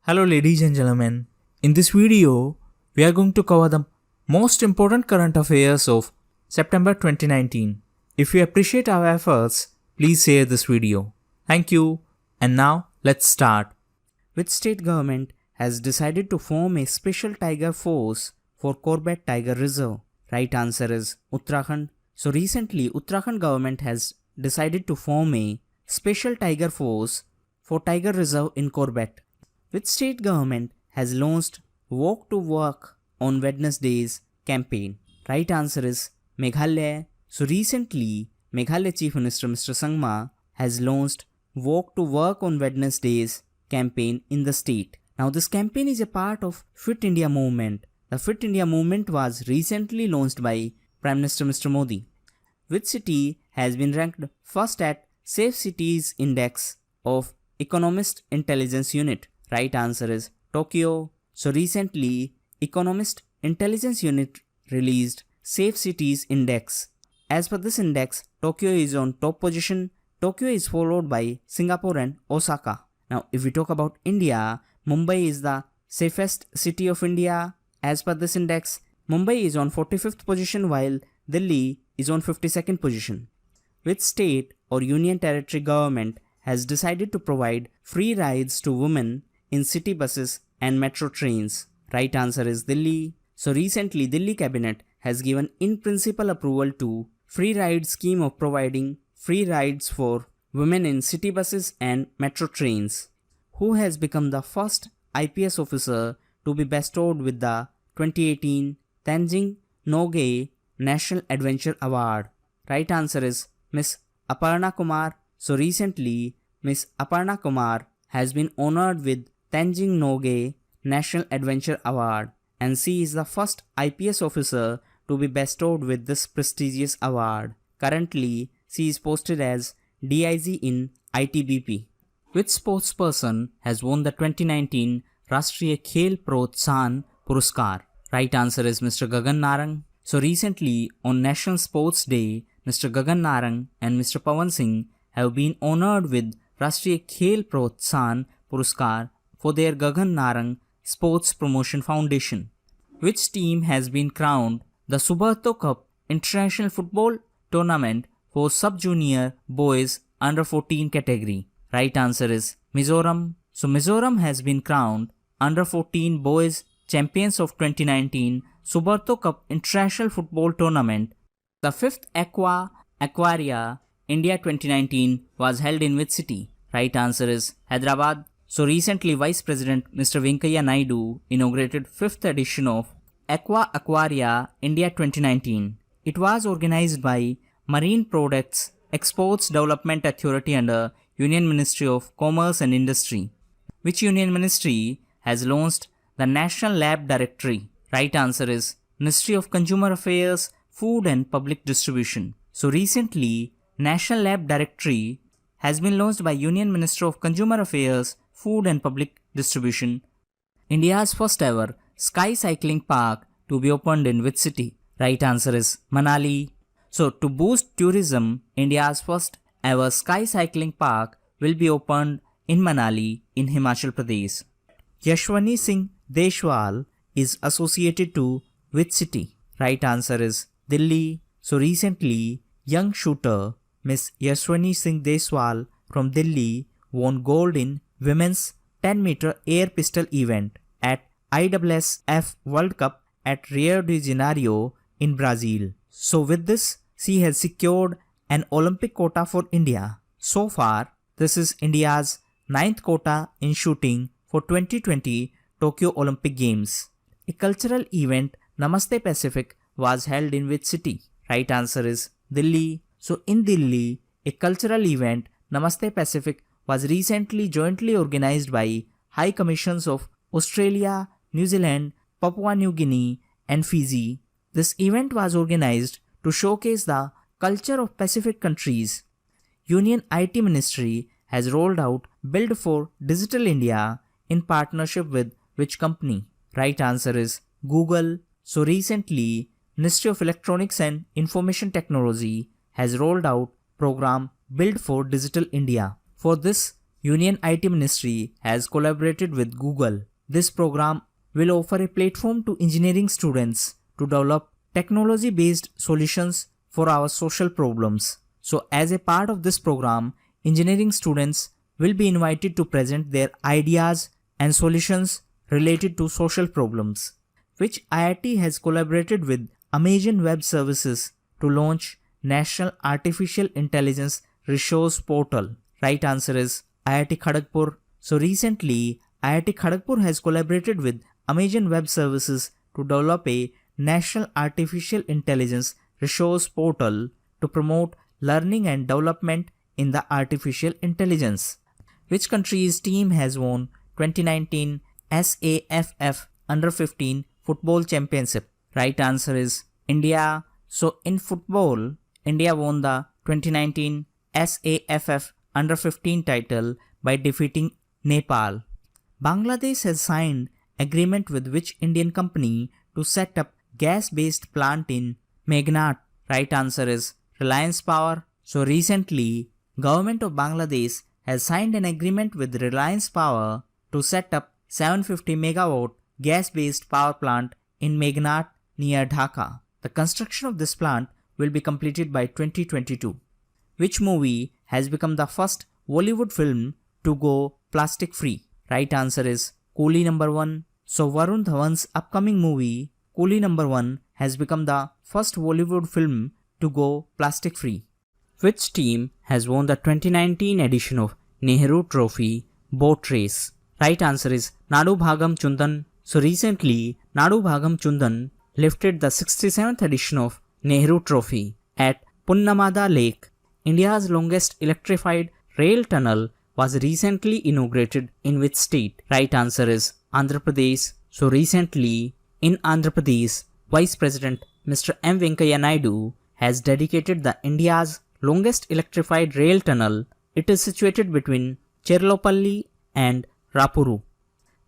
Hello ladies and gentlemen, in this video we are going to cover the most important current affairs of September 2019. If you appreciate our efforts, please share this video. Thank you, and now let's start. Which state government has decided to form a special tiger force for Corbett Tiger Reserve? Right answer is Uttarakhand. So recently Uttarakhand government has decided to form a special tiger force for Tiger Reserve in Corbett. Which state government has launched Walk to Work on Wednesdays campaign? Right answer is Meghalaya. So recently Meghalaya Chief Minister Mr. Sangma has launched Walk to Work on Wednesdays campaign in the state. Now this campaign is a part of Fit India movement. The Fit India movement was recently launched by Prime Minister Mr. Modi. Which city has been ranked first at Safe Cities Index of Economist Intelligence Unit? Right answer is Tokyo. So recently Economist Intelligence Unit released Safe Cities Index. As per this index, Tokyo is on top position. Tokyo is followed by Singapore and Osaka. Now if we talk about India, Mumbai is the safest city of India. As per this index, Mumbai is on 45th position while Delhi is on 52nd position. Which state or union territory government has decided to provide free rides to women in city buses and metro trains? Right answer is Delhi. So recently Delhi cabinet has given in principle approval to free ride scheme of providing free rides for women in city buses and metro trains. Who has become the first IPS officer to be bestowed with the 2018 Tenzing Norgay National Adventure Award? Right answer is Miss Aparna Kumar. So recently Miss Aparna Kumar has been honored with Tenzing Norgay National Adventure Award, and she is the first IPS officer to be bestowed with this prestigious award. Currently, she is posted as DIG in ITBP. Which sportsperson has won the 2019 Rashtriya Khel Protsahan Puraskar? Right answer is Mr. Gagan Narang. So recently on National Sports Day, Mr. Gagan Narang and Mr. Pawan Singh have been honored with Rashtriya Khel Protsahan Puraskar for their Gagan Narang Sports Promotion Foundation. Which team has been crowned the Subrata Cup International Football Tournament for Sub-Junior Boys Under 14 category? Right answer is Mizoram. So Mizoram has been crowned Under 14 Boys Champions of 2019 Subrata Cup International Football Tournament. The 5th Aquaria India 2019 was held in which city? Right answer is Hyderabad. So recently Vice President Mr. Venkaiah Naidu inaugurated 5th edition of Aquaria India 2019. It was organized by Marine Products Exports Development Authority under Union Ministry of Commerce and Industry. Which Union Ministry has launched the National Lab Directory? Right answer is Ministry of Consumer Affairs, Food and Public Distribution. So recently National Lab Directory has been launched by Union Minister of Consumer Affairs, Food and Public Distribution. India's first ever sky cycling park to be opened in which city? Right answer is Manali. So to boost tourism, India's first ever sky cycling park will be opened in Manali in Himachal Pradesh. Yashwani Singh Deshwal is associated to which city? Right answer is Delhi. So recently young shooter Miss Yashwani Singh Deshwal from Delhi won gold in women's 10-meter air pistol event at ISSF World Cup at Rio de Janeiro in Brazil. So with this, she has secured an Olympic quota for India. So far, this is India's 9th quota in shooting for 2020 Tokyo Olympic Games. A cultural event, Namaste Pacific, was held in which city? Right answer is Delhi. So in Delhi, a cultural event, Namaste Pacific, was recently jointly organized by High Commissions of Australia, New Zealand, Papua New Guinea and Fiji. This event was organized to showcase the culture of Pacific countries. Union IT Ministry has rolled out Build for Digital India in partnership with which company? Right answer is Google. So recently, Ministry of Electronics and Information Technology has rolled out program Build for Digital India. For this, Union IT Ministry has collaborated with Google. This program will offer a platform to engineering students to develop technology-based solutions for our social problems. So as a part of this program, engineering students will be invited to present their ideas and solutions related to social problems, which IIT has collaborated with Amazon Web Services to launch National Artificial Intelligence Resource Portal. Right answer is IIT Kharagpur. So recently, IIT Kharagpur has collaborated with Amazon Web Services to develop a National Artificial Intelligence Resource Portal to promote learning and development in the artificial intelligence. Which country's team has won 2019 SAFF Under-15 Football Championship? Right answer is India. So in football, India won the 2019 SAFF Under-15 title by defeating Nepal. Bangladesh has signed agreement with which Indian company to set up gas-based plant in Meghnad? Right answer is Reliance Power. So recently, Government of Bangladesh has signed an agreement with Reliance Power to set up 750 megawatt gas-based power plant in Meghnad near Dhaka. The construction of this plant will be completed by 2022. Which movie has become the first Bollywood film to go plastic free? Right answer is Coolie No. 1. So Varun Dhawan's upcoming movie Coolie No. 1 has become the first Bollywood film to go plastic free. Which team has won the 2019 edition of Nehru Trophy boat race? Right answer is Nadu Bhagam Chundan. So recently, Nadu Bhagam Chundan lifted the 67th edition of Nehru Trophy at Punnamada Lake. India's longest electrified rail tunnel was recently inaugurated in which state? Right answer is Andhra Pradesh. So recently, in Andhra Pradesh, Vice President Mr. M. Venkaiah Naidu has dedicated the India's longest electrified rail tunnel. It is situated between Cherlopalli and Rapuru.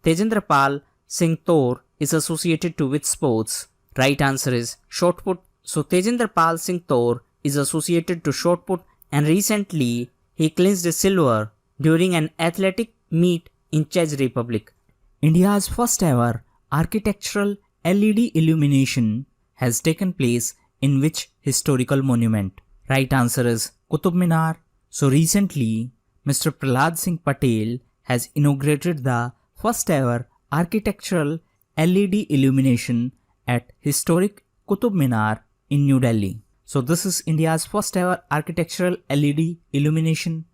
Tejendra Pal Singh Tor is associated to which sports? Right answer is shot put. So Tejendra Pal Singh Tor is associated to shot put, and recently he clinched a silver during an athletic meet in Czech Republic. India's first ever architectural LED illumination has taken place in which historical monument? Right answer is Qutub Minar. So recently, Mr. Prahlad Singh Patel has inaugurated the first ever architectural LED illumination at historic Qutub Minar in New Delhi. So this is India's first ever architectural LED illumination.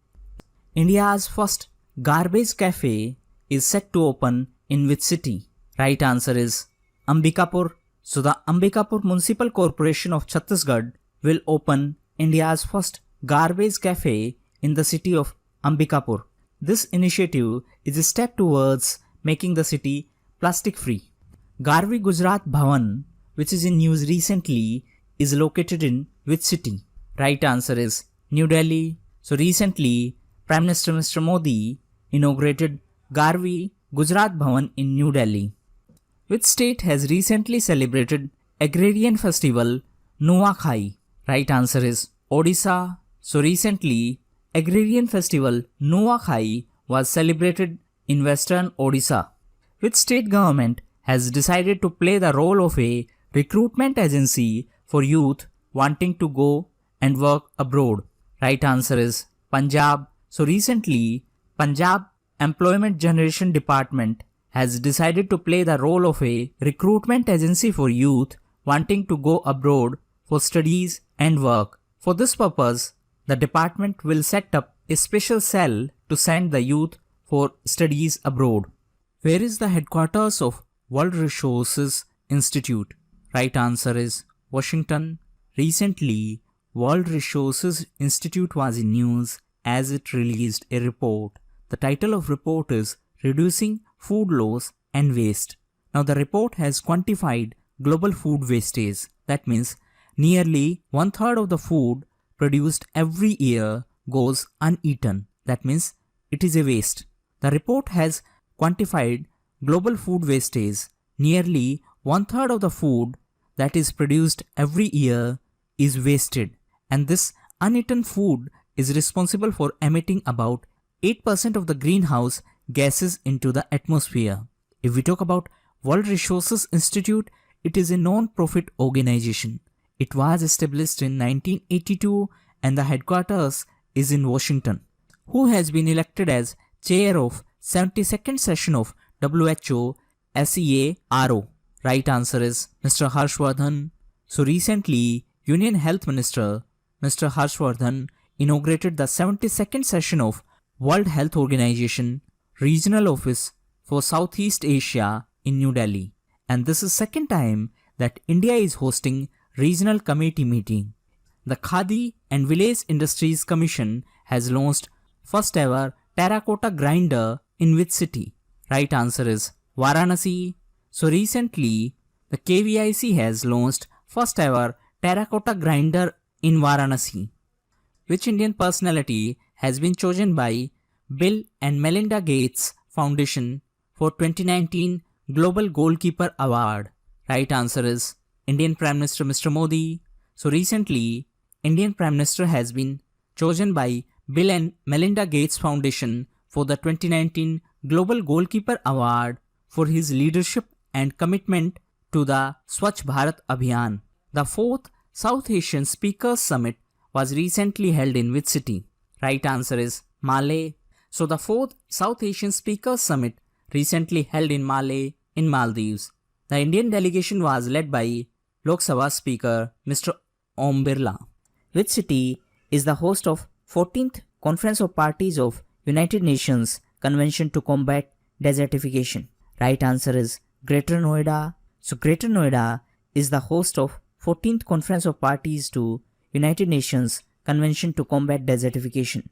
India's first garbage cafe is set to open in which city? Right answer is Ambikapur. So the Ambikapur Municipal Corporation of Chhattisgarh will open India's first garbage cafe in the city of Ambikapur. This initiative is a step towards making the city plastic free. Garvi Gujarat Bhavan, which is in news recently, is located in which city? Right answer is New Delhi. So recently, Prime Minister Mr. Modi inaugurated Garvi Gujarat Bhavan in New Delhi. Which state has recently celebrated agrarian festival Nuakhai? Right answer is Odisha. So recently, agrarian festival Nuakhai was celebrated in western Odisha. Which state government has decided to play the role of a recruitment agency for youth wanting to go and work abroad? Right answer is Punjab. So recently, Punjab Employment Generation Department has decided to play the role of a recruitment agency for youth wanting to go abroad for studies and work. For this purpose, the department will set up a special cell to send the youth for studies abroad. Where is the headquarters of World Resources Institute? Right answer is Washington. Recently, World Resources Institute was in news as it released a report. The title of report is Reducing Food Loss and Waste. Now the report has quantified global food wastage. That means nearly 1/3 of the food produced every year goes uneaten. That means it is a waste. The report has quantified global food wastage. Nearly 1/3 of the food that is produced every year is wasted, and this uneaten food is responsible for emitting about 8% of the greenhouse gases into the atmosphere. If we talk about World Resources Institute, it is a non-profit organization. It was established in 1982 and the headquarters is in Washington. Who has been elected as chair of 72nd session of WHO SEARO? Right answer is Mr. Harshvardhan. So recently, Union Health Minister Mr. Harshvardhan inaugurated the 72nd session of World Health Organization Regional Office for Southeast Asia in New Delhi. And this is second time that India is hosting regional committee meeting. The Khadi and Village Industries Commission has launched first ever terracotta grinder in which city? Right answer is Varanasi. So recently, the KVIC has launched first ever terracotta grinder in Varanasi. Which Indian personality has been chosen by Bill and Melinda Gates Foundation for 2019 Global Goalkeeper Award? Right answer is Indian Prime Minister Mr. Modi. So recently, Indian Prime Minister has been chosen by Bill and Melinda Gates Foundation for the 2019 Global Goalkeeper Award for his leadership and commitment to the Swachh Bharat Abhiyan. The 4th South Asian Speakers Summit was recently held in which city? Right answer is Malé. So the 4th South Asian Speakers Summit recently held in Malé in Maldives. The Indian delegation was led by Lok Sabha Speaker Mr. Om Birla. Which city is the host of 14th Conference of Parties of United Nations Convention to Combat Desertification? Right answer is Greater Noida. So Greater Noida is the host of 14th Conference of Parties to United Nations Convention to Combat Desertification.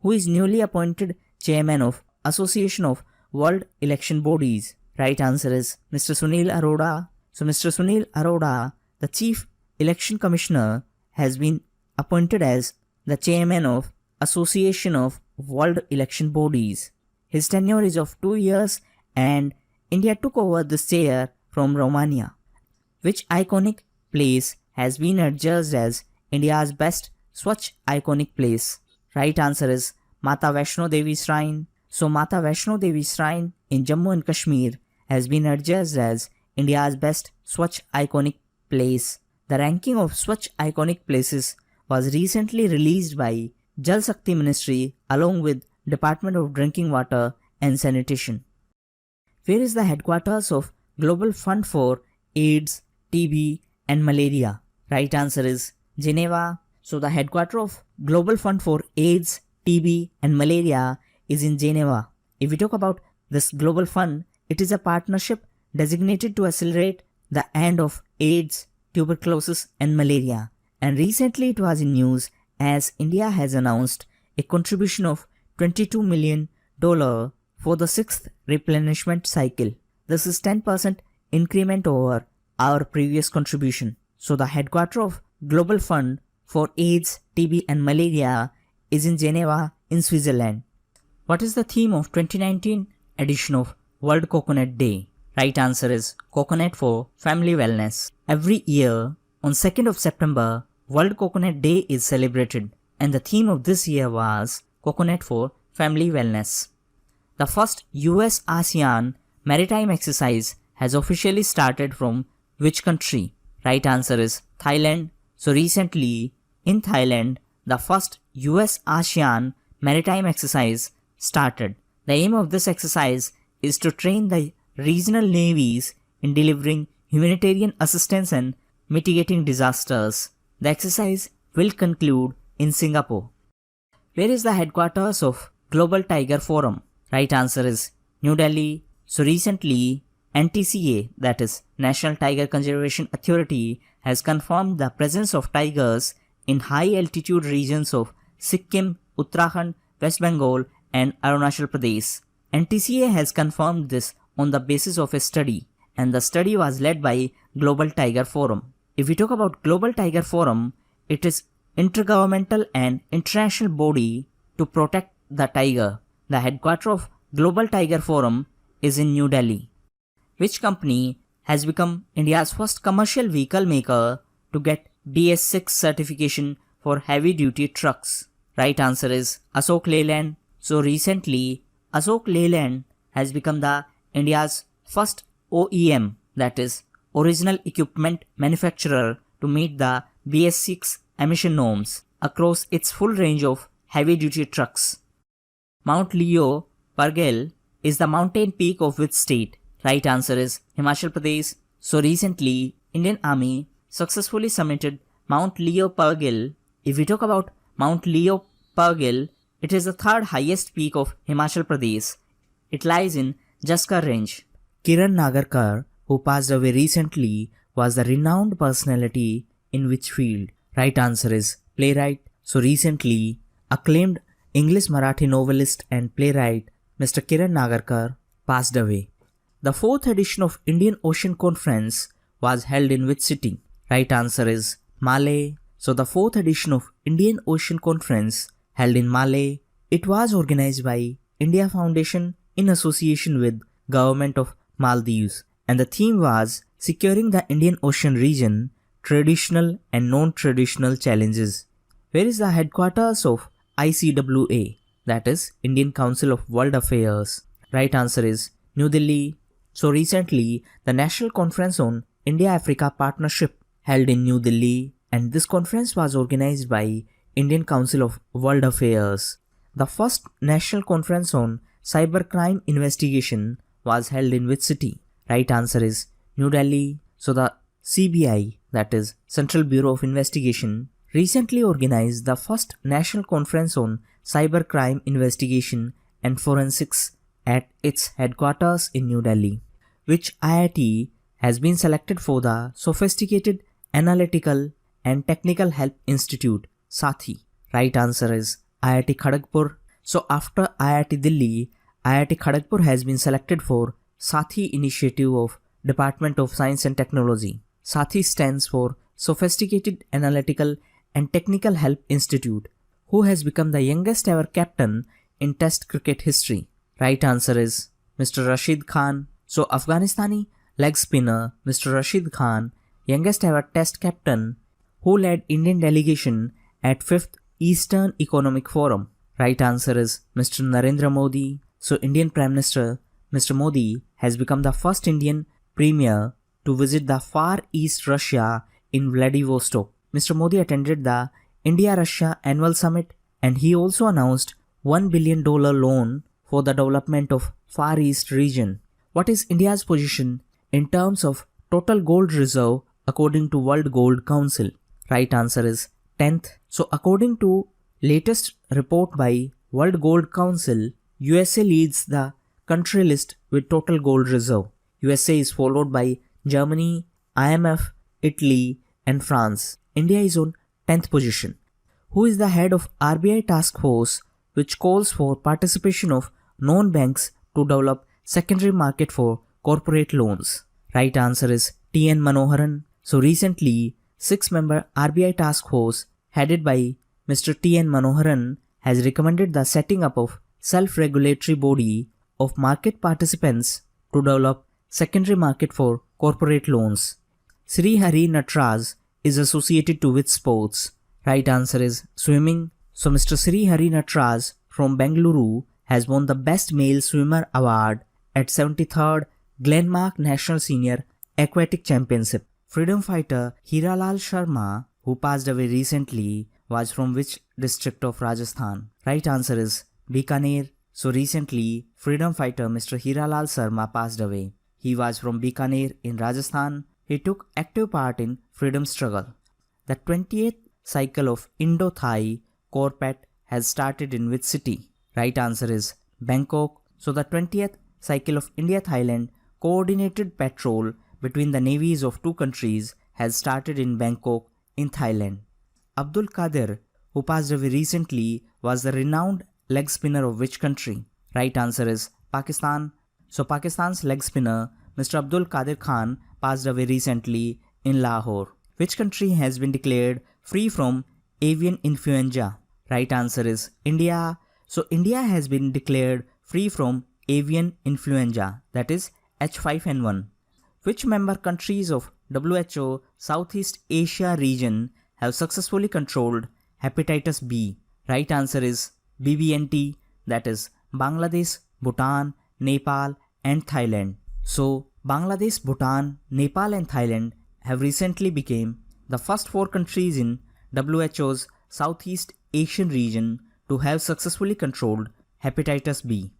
Who is newly appointed Chairman of Association of World Election Bodies? Right answer is Mr. Sunil Arora. So Mr. Sunil Arora, the Chief Election Commissioner, has been appointed as the Chairman of Association of World Election Bodies. His tenure is of 2 years and India took over this chair from Romania. Which iconic place has been adjudged as India's best Swachh iconic place? Right answer is Mata Vaishno Devi Shrine. So Mata Vaishno Devi Shrine in Jammu and Kashmir has been adjudged as India's best Swachh iconic place. The ranking of Swachh iconic places was recently released by Jal Shakti Ministry along with Department of Drinking Water and Sanitation. Where is the headquarters of Global Fund for AIDS, TB and Malaria? Right answer is Geneva. So the headquarters of Global Fund for AIDS, TB and Malaria is in Geneva. If we talk about this Global Fund, it is a partnership designated to accelerate the end of AIDS, tuberculosis and malaria. And recently it was in news as India has announced a contribution of $22 million for the 6th replenishment cycle. This is 10% increment over our previous contribution. So the headquarters of Global Fund for AIDS, TB and Malaria is in Geneva in Switzerland. What is the theme of 2019 edition of World Coconut Day? Right answer is Coconut for Family Wellness. Every year on 2nd of September, World Coconut Day is celebrated and the theme of this year was Coconut for Family Wellness. The first US ASEAN maritime exercise has officially started from which country? Right answer is Thailand. So recently in Thailand, the first US ASEAN maritime exercise started. The aim of this exercise is to train the regional navies in delivering humanitarian assistance and mitigating disasters. The exercise will conclude in Singapore. Where is the headquarters of Global Tiger Forum? Right answer is New Delhi. So recently, NTCA, that is National Tiger Conservation Authority, has confirmed the presence of tigers in high altitude regions of Sikkim, Uttarakhand, West Bengal and Arunachal Pradesh. NTCA has confirmed this on the basis of a study, and the study was led by Global Tiger Forum. If we talk about Global Tiger Forum, it is intergovernmental and international body to protect the tiger. The headquarters of Global Tiger Forum is in New Delhi. Which company has become India's first commercial vehicle maker to get BS6 certification for heavy duty trucks? Right answer is Ashok Leyland. So recently, Ashok Leyland has become the India's first OEM, that is, original equipment manufacturer, to meet the BS6 emission norms across its full range of heavy-duty trucks. Mount Leo Pargel is the mountain peak of which state? Right answer is Himachal Pradesh. So recently, Indian Army successfully summited Mount Leo Pargel. If we talk about Mount Leo Pargel, it is the third highest peak of Himachal Pradesh. It lies in Jaskar range. Kiran Nagarkar, who passed away recently, was the renowned personality in which field? Right answer is playwright. So recently, acclaimed English Marathi novelist and playwright Mr. Kiran Nagarkar passed away. The fourth edition of Indian Ocean Conference was held in which city? Right answer is Malé. So the fourth edition of Indian Ocean Conference held in Malé. It was organized by India Foundation in association with Government of Maldives, and the theme was securing the Indian Ocean region, traditional and non-traditional challenges. Where is the headquarters of ICWA, that is Indian Council of World Affairs? Right answer is New Delhi. So recently, the National Conference on India-Africa Partnership held in New Delhi, and this conference was organized by Indian Council of World Affairs. The first National Conference on Cybercrime Investigation was held in which city? Right answer is New Delhi. So the CBI, that is Central Bureau of Investigation, recently organized the first National Conference on Cybercrime Investigation and Forensics at its headquarters in New Delhi. Which IIT has been selected for the Sophisticated Analytical and Technical Help Institute, SATHI? Right answer is IIT Kharagpur. So after IIT Delhi, IIT Kharagpur has been selected for SATHI initiative of Department of Science and Technology. SATHI stands for Sophisticated Analytical and Technical Help Institute. Who has become the youngest ever captain in Test cricket history? Right answer is Mr. Rashid Khan. So Afghanistani leg spinner Mr. Rashid Khan, youngest ever Test captain, who led Indian delegation at 5th Eastern Economic Forum. Right answer is Mr. Narendra Modi. So Indian Prime Minister Mr. Modi has become the first Indian premier to visit the Far East Russia in Vladivostok. Mr. Modi attended the India-Russia Annual Summit, and he also announced $1 billion loan for the development of Far East region. What is India's position in terms of total gold reserve according to World Gold Council? Right answer is 10th. So according to latest report by World Gold Council, USA leads the country list with total gold reserve. USA is followed by Germany, IMF, Italy and France. India is on 10th position. Who is the head of RBI task force which calls for participation of non-banks to develop secondary market for corporate loans? Right answer is T.N. Manoharan. So recently, 6-member RBI task force headed by Mr. T.N. Manoharan has recommended the setting up of self-regulatory body of market participants to develop secondary market for corporate loans. Sri Hari Natraj is associated to which sports? Right answer is swimming. So Mr. Sri Hari Natraj from Bengaluru has won the Best Male Swimmer Award at 73rd Glenmark National Senior Aquatic Championship. Freedom fighter Hiralal Sharma, who passed away recently, was from which district of Rajasthan? Right answer is Bikaner. So recently, freedom fighter Mr. Hiralal Sharma passed away. He was from Bikaner in Rajasthan. He took active part in freedom struggle. The 20th cycle of Indo-Thai Corpet has started in which city? Right answer is Bangkok. So the 20th cycle of India-Thailand coordinated patrol between the navies of two countries has started in Bangkok in Thailand. Abdul Qadir, who passed away recently, was the renowned leg spinner of which country? Right answer is Pakistan. So Pakistan's leg spinner Mr. Abdul Qadir Khan passed away recently in Lahore. Which country has been declared free from avian influenza? Right answer is India. So India has been declared free from avian influenza, that is H5N1. Which member countries of WHO Southeast Asia region have successfully controlled hepatitis B? Right answer is BBNT. that is Bangladesh, Bhutan, Nepal and Thailand. So Bangladesh, Bhutan, Nepal and Thailand have recently become the first 4 countries in WHO's Southeast Asian region to have successfully controlled hepatitis B.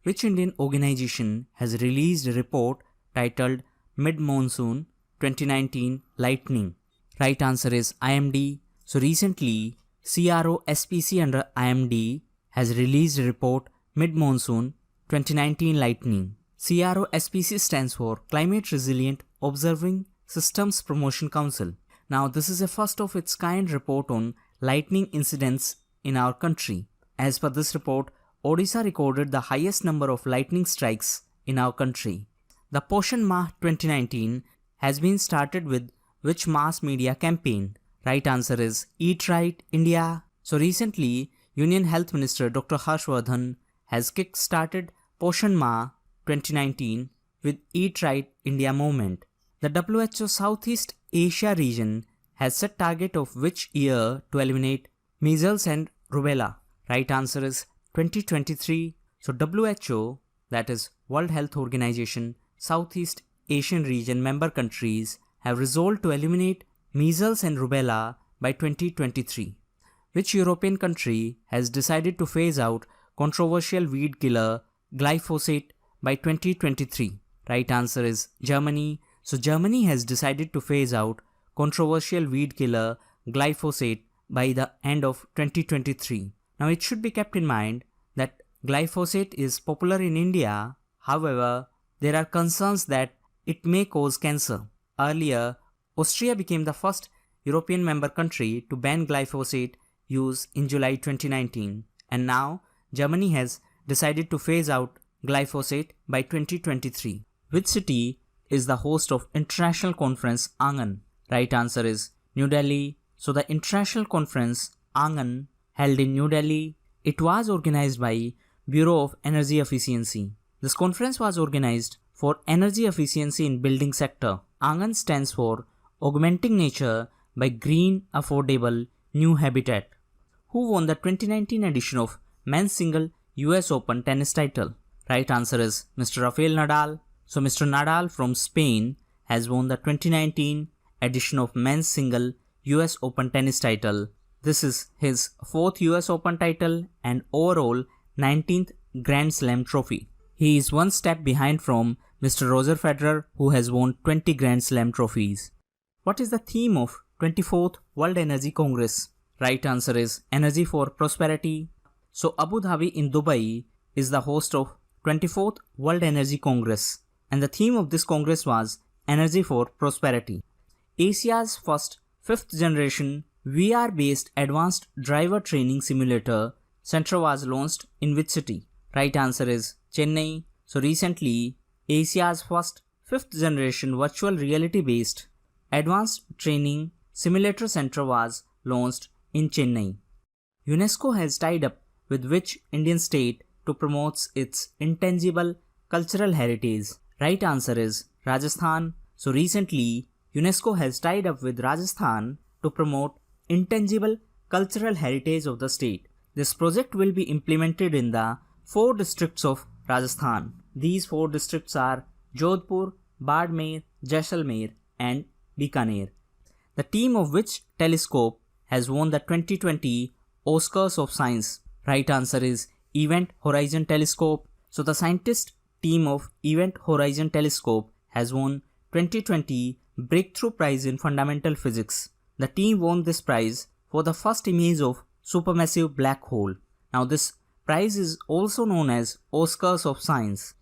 Which Indian organization has released a report titled Mid-Monsoon 2019 Lightning? Right answer is IMD. So recently, CRO SPC under IMD has released a report Mid-Monsoon 2019 Lightning. CRO SPC stands for Climate Resilient Observing Systems Promotion Council. Now this is a first of its kind report on lightning incidents in our country. As per this report, Odisha recorded the highest number of lightning strikes in our country. The Poshan Mah 2019 has been started with which mass media campaign? Right answer is Eat Right India. So recently, Union Health Minister Dr. Harshvardhan has kick-started Poshan Mah 2019 with Eat Right India movement. The WHO Southeast Asia region has set target of which year to eliminate measles and rubella? Right answer is 2023. So WHO, that is World Health Organization, Southeast Asian region member countries have resolved to eliminate measles and rubella by 2023. Which European country has decided to phase out controversial weed killer glyphosate by 2023? Right answer is Germany. So Germany has decided to phase out controversial weed killer glyphosate by the end of 2023. Now it should be kept in mind that glyphosate is popular in India. However, there are concerns that it may cause cancer. Earlier, Austria became the first European member country to ban glyphosate use in July 2019, and now Germany has decided to phase out glyphosate by 2023. Which city is the host of International Conference Angan? Right answer is New Delhi. So the International Conference Angan held in New Delhi. It was organized by Bureau of Energy Efficiency. This conference was organized for energy efficiency in building sector. Angan stands for Augmenting Nature by Green Affordable New Habitat. Who won the 2019 edition of Men's Single US Open tennis title? Right answer is Mr. Rafael Nadal. So Mr. Nadal from Spain has won the 2019 edition of Men's Single US Open tennis title. This is his 4th US Open title and overall 19th Grand Slam trophy. He is one step behind from Mr. Roger Federer, who has won 20 Grand Slam trophies. What is the theme of 24th World Energy Congress? Right answer is Energy for Prosperity. So Abu Dhabi in Dubai is the host of 24th World Energy Congress, and the theme of this congress was Energy for Prosperity. Asia's first 5th generation VR-based advanced driver training simulator center was launched in which city? Right answer is Chennai. So recently, Asia's first 5th generation virtual reality based advanced training simulator center was launched in Chennai. UNESCO has tied up with which Indian state to promote its intangible cultural heritage? Right answer is Rajasthan. So recently, UNESCO has tied up with Rajasthan to promote intangible cultural heritage of the state. This project will be implemented in the 4 districts of Rajasthan. These 4 districts are Jodhpur, Badmer, Jaisalmer and Bikaner. The team of which telescope has won the 2020 Oscars of Science? Right answer is Event Horizon Telescope. So the scientist team of Event Horizon Telescope has won 2020 Breakthrough Prize in Fundamental Physics. The team won this prize for the first image of supermassive black hole. Now this prize is also known as Oscars of Science.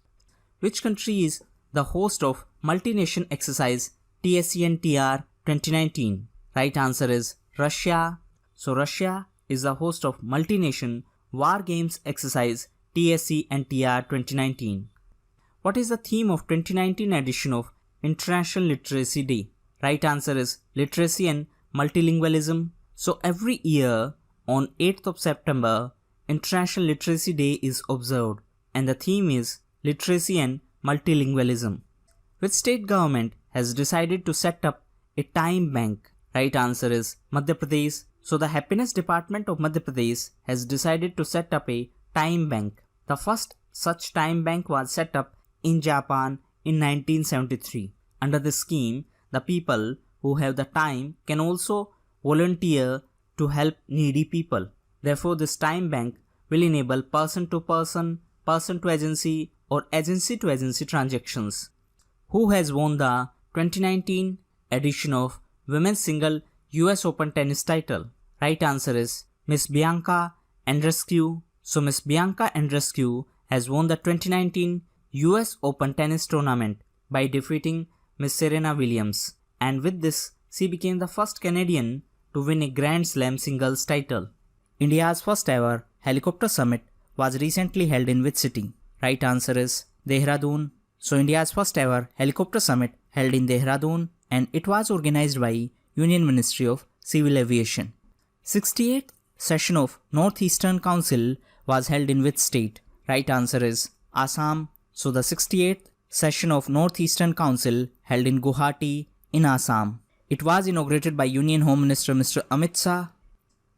Which country is the host of multi-nation exercise TSCN-TR 2019? Right answer is Russia. So Russia is the host of multi-nation War Games exercise TSCN-TR 2019. What is the theme of 2019 edition of International Literacy Day? Right answer is Literacy and Multilingualism. So every year on 8th of September, International Literacy Day is observed and the theme is Literacy and Multilingualism. Which state government has decided to set up a time bank? Right answer is Madhya Pradesh. So the Happiness Department of Madhya Pradesh has decided to set up a time bank. The first such time bank was set up in Japan in 1973. Under this scheme, the people who have the time can also volunteer to help needy people. Therefore, this time bank will enable person to agency or agency to agency transactions. Who has won the 2019 edition of Women's Single US Open Tennis title? Right answer is Miss Bianca Andreescu. So Miss Bianca Andreescu has won the 2019 US Open Tennis tournament by defeating Miss Serena Williams, and with this she became the first Canadian to win a Grand Slam singles title. India's first ever helicopter summit was recently held in which city? Right answer is Dehradun. So India's first ever helicopter summit held in Dehradun, and it was organized by Union Ministry of Civil Aviation. 68th session of Northeastern Council was held in which state? Right answer is Assam. So the 68th session of Northeastern Council held in Guwahati in Assam. It was inaugurated by Union Home Minister Mr. Amit Shah.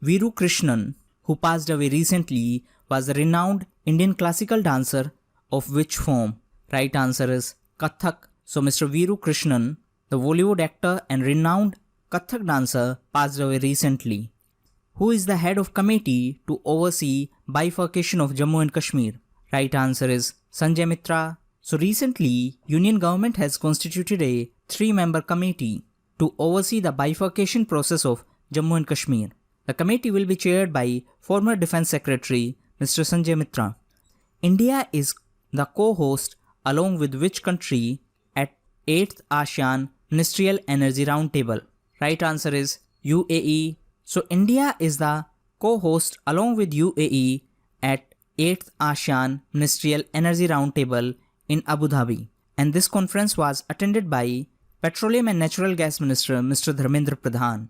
Viru Krishnan, who passed away recently, was a renowned Indian classical dancer of which form? Right answer is Kathak. So Mr. Viru Krishnan, the Bollywood actor and renowned Kathak dancer, passed away recently. Who is the head of committee to oversee bifurcation of Jammu and Kashmir? Right answer is Sanjay Mitra. So recently, Union government has constituted a 3-member committee to oversee the bifurcation process of Jammu and Kashmir. The committee will be chaired by former Defence Secretary Mr. Sanjay Mitra. India is the co-host along with which country at 8th ASEAN Ministerial Energy Roundtable? Right answer is UAE. So India is the co-host along with UAE at 8th ASEAN Ministerial Energy Roundtable in Abu Dhabi, and this conference was attended by Petroleum and Natural Gas Minister Mr. Dharmendra Pradhan.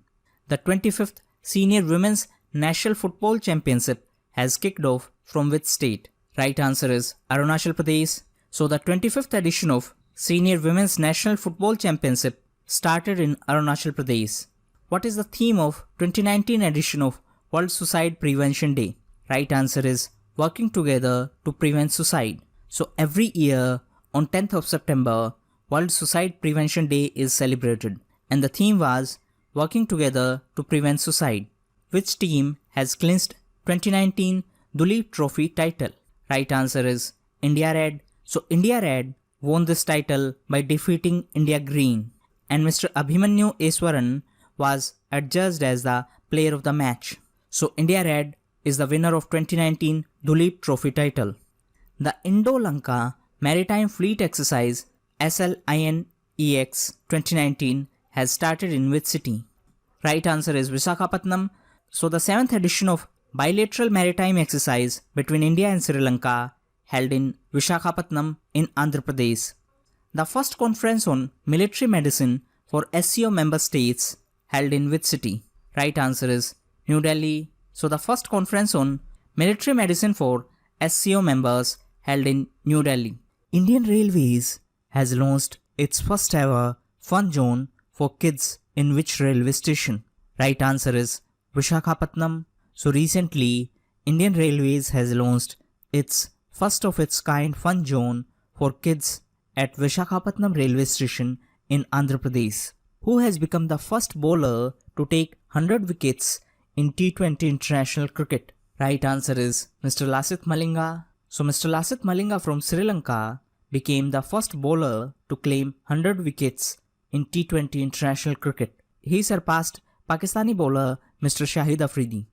The 25th Senior Women's National Football Championship has kicked off from which state? Right answer is Arunachal Pradesh. So the 25th edition of Senior Women's National Football Championship started in Arunachal Pradesh. What is the theme of 2019 edition of World Suicide Prevention Day? Right answer is Working Together to Prevent Suicide. So every year on 10th of September, World Suicide Prevention Day is celebrated, and the theme was Working Together to Prevent Suicide. Which team has clinched 2019 Duleep Trophy title? Right answer is India Red. So India Red won this title by defeating India Green, and Mr. Abhimanyu Eswaran was adjudged as the player of the match. So India Red is the winner of 2019 Duleep Trophy title. The Indo-Lanka Maritime Fleet Exercise SLINEX 2019 has started in which city? Right answer is Visakhapatnam. So the 7th edition of Bilateral Maritime Exercise between India and Sri Lanka held in Visakhapatnam in Andhra Pradesh. The first conference on military medicine for SCO member states held in which city? Right answer is New Delhi. So the first conference on military medicine for SCO members held in New Delhi. Indian Railways has launched its first ever fun zone for kids in which railway station? Right answer is Visakhapatnam. So recently, Indian Railways has launched its first of its kind fun zone for kids at Visakhapatnam railway station in Andhra Pradesh. Who has become the first bowler to take 100 wickets in T20 international cricket? Right answer is Mr. Lasith Malinga. So Mr. Lasith Malinga from Sri Lanka became the first bowler to claim 100 wickets in T20 international cricket. He surpassed Pakistani bowler Mr. Shahid Afridi.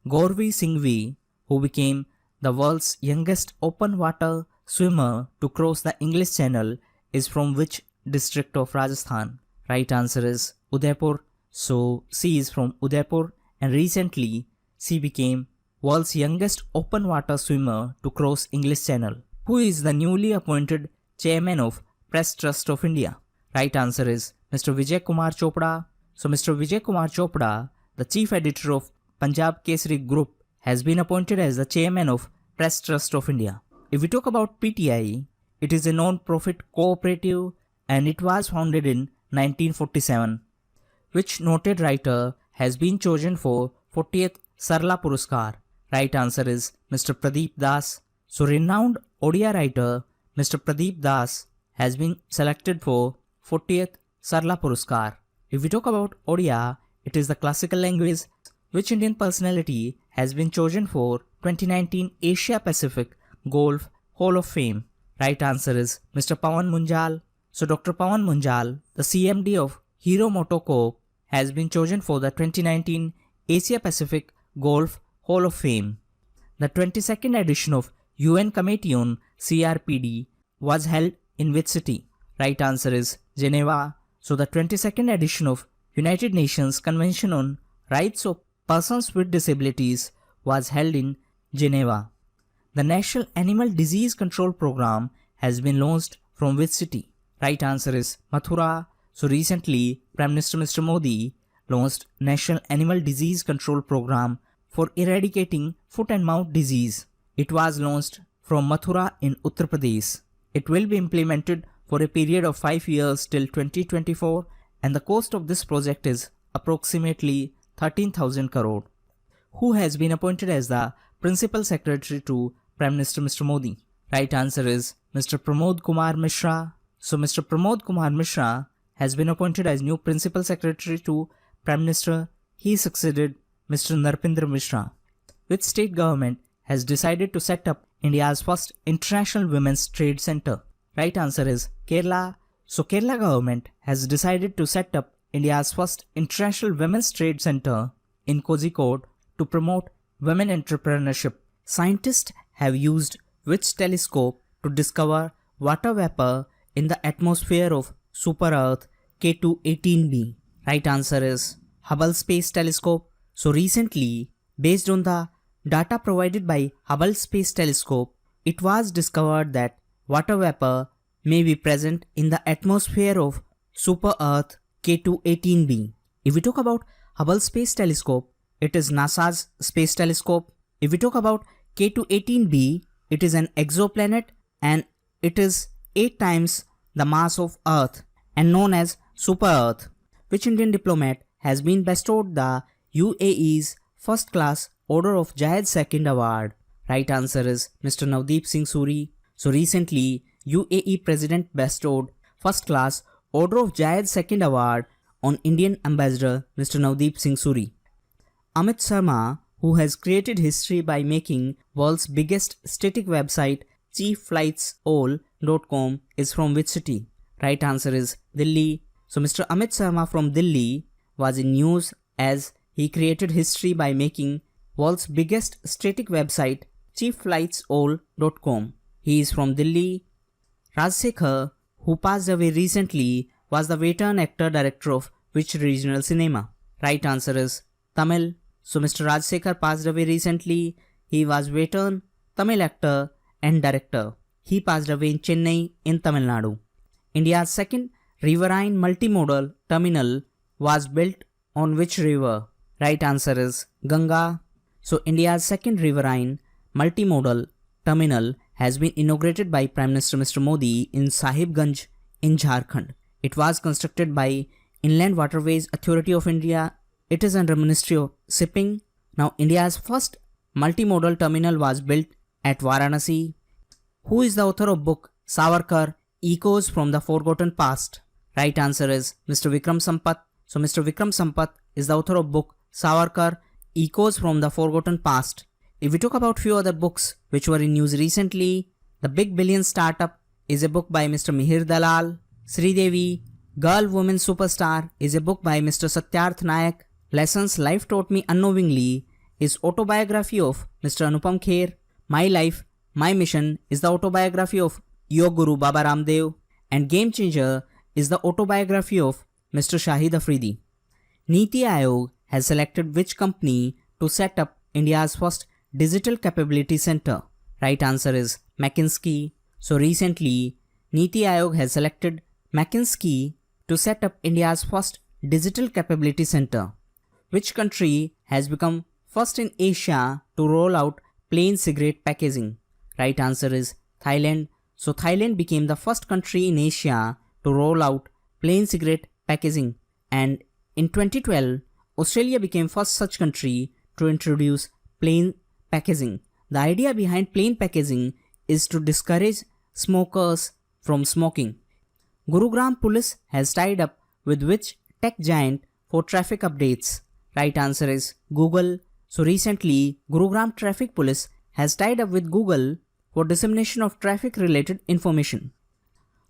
Gauravi Singhvi, who became the world's youngest open water swimmer to cross the English Channel, is from which district of Rajasthan? Right answer is Udaipur. So she is from Udaipur, and recently she became world's youngest open water swimmer to cross English Channel. Who is the newly appointed chairman of Press Trust of India? Right answer is Mr. Vijay Kumar Chopra. So Mr. Vijay Kumar Chopra, the chief editor of Punjab Kesari Group, has been appointed as the chairman of Press Trust of India. If we talk about PTI, it is a non-profit cooperative and it was founded in 1947. Which noted writer has been chosen for 40th Sarla Puraskar? Right answer is Mr. Pradeep Das. So renowned Odia writer Mr. Pradeep Das has been selected for 40th Sarla Puruskar. If we talk about Odia, it is the classical language. Which Indian personality has been chosen for 2019 Asia Pacific Golf Hall of Fame? Right answer is Mr. Pawan Munjal. So Dr. Pawan Munjal, the CMD of Hero MotoCorp, has been chosen for the 2019 Asia Pacific Golf Hall of Fame. The 22nd edition of UN Committee on CRPD was held in which city? Right answer is Geneva. So the 22nd edition of United Nations Convention on Rights of Persons with Disabilities was held in Geneva. The National Animal Disease Control Program has been launched from which city? Right answer is Mathura. So recently, Prime Minister Mr. Modi launched National Animal Disease Control Program for eradicating foot and mouth disease. It was launched from Mathura in Uttar Pradesh. It will be implemented for a period of 5 years till 2024 and the cost of this project is approximately 13,000 crore. Who has been appointed as the Principal Secretary to Prime Minister Mr. Modi? Right answer is Mr. Pramod Kumar Mishra. So Mr. Pramod Kumar Mishra has been appointed as new Principal Secretary to Prime Minister. He succeeded Mr. Narpendra Mishra. Which state government has decided to set up India's first International Women's Trade Center? Right answer is Kerala. So Kerala government has decided to set up India's first International Women's Trade Center in Kozhikode to promote women entrepreneurship. Scientists have used which telescope to discover water vapor in the atmosphere of Super Earth K2-18b? Right answer is Hubble Space Telescope. So recently, based on the data provided by Hubble Space Telescope, it was discovered that water vapor may be present in the atmosphere of Super Earth K2-18b. If we talk about Hubble Space Telescope, it is NASA's space telescope. If we talk about K2-18b, it is an exoplanet and it is 8 times the mass of Earth and known as Super Earth. Which Indian diplomat has been bestowed the UAE's First Class Order of Jayed II Award? Right answer is Mr. Navdeep Singh Suri. So recently, UAE President bestowed First Class Order of Jayed II Award on Indian Ambassador Mr. Navdeep Singh Suri. Amit Sharma, who has created history by making world's biggest static website cheapflightsall.com, is from which city? Right answer is Delhi. So Mr. Amit Sharma from Delhi was in news as he created history by making world's biggest static website cheapflightsall.com. He is from Delhi. Rajsekhar, who passed away recently, was the veteran actor director of which regional cinema? Right answer is Tamil. So Mr. Rajsekhar passed away recently. He was veteran Tamil actor and director. He passed away in Chennai in Tamil Nadu. India's second riverine multimodal terminal was built on which river? Right answer is Ganga. So India's second riverine multimodal terminal has been inaugurated by Prime Minister Mr. Modi in Sahibganj in Jharkhand. It was constructed by Inland Waterways Authority of India. It is under Ministry of Shipping. Now India's first multimodal terminal was built at Varanasi. Who is the author of book Savarkar Echoes from the Forgotten Past? Right answer is Mr. Vikram Sampath. So Mr. Vikram Sampath is the author of book Savarkar Echoes from the Forgotten Past. If we talk about few other books which were in news recently, The Big Billion Startup is a book by Mr. Mihir Dalal. Sridevi, Girl Woman Superstar is a book by Mr. Satyarth Nayak. Lessons Life Taught Me Unknowingly is autobiography of Mr. Anupam Kher. My Life, My Mission is the autobiography of Yog Guru Baba Ramdev. And Game Changer is the autobiography of Mr. Shahid Afridi. Niti Aayog has selected which company to set up India's first Digital Capability Center? Right answer is McKinsey. So recently, Niti Aayog has selected McKinsey to set up India's first Digital Capability Center. Which country has become first in Asia to roll out plain cigarette packaging? Right answer is Thailand. So Thailand became the first country in Asia to roll out plain cigarette packaging. And in 2012, Australia became first such country to introduce plain packaging. The idea behind plain packaging is to discourage smokers from smoking. Gurugram Police has tied up with which tech giant for traffic updates? Right answer is Google. So recently, Gurugram Traffic Police has tied up with Google for dissemination of traffic related information.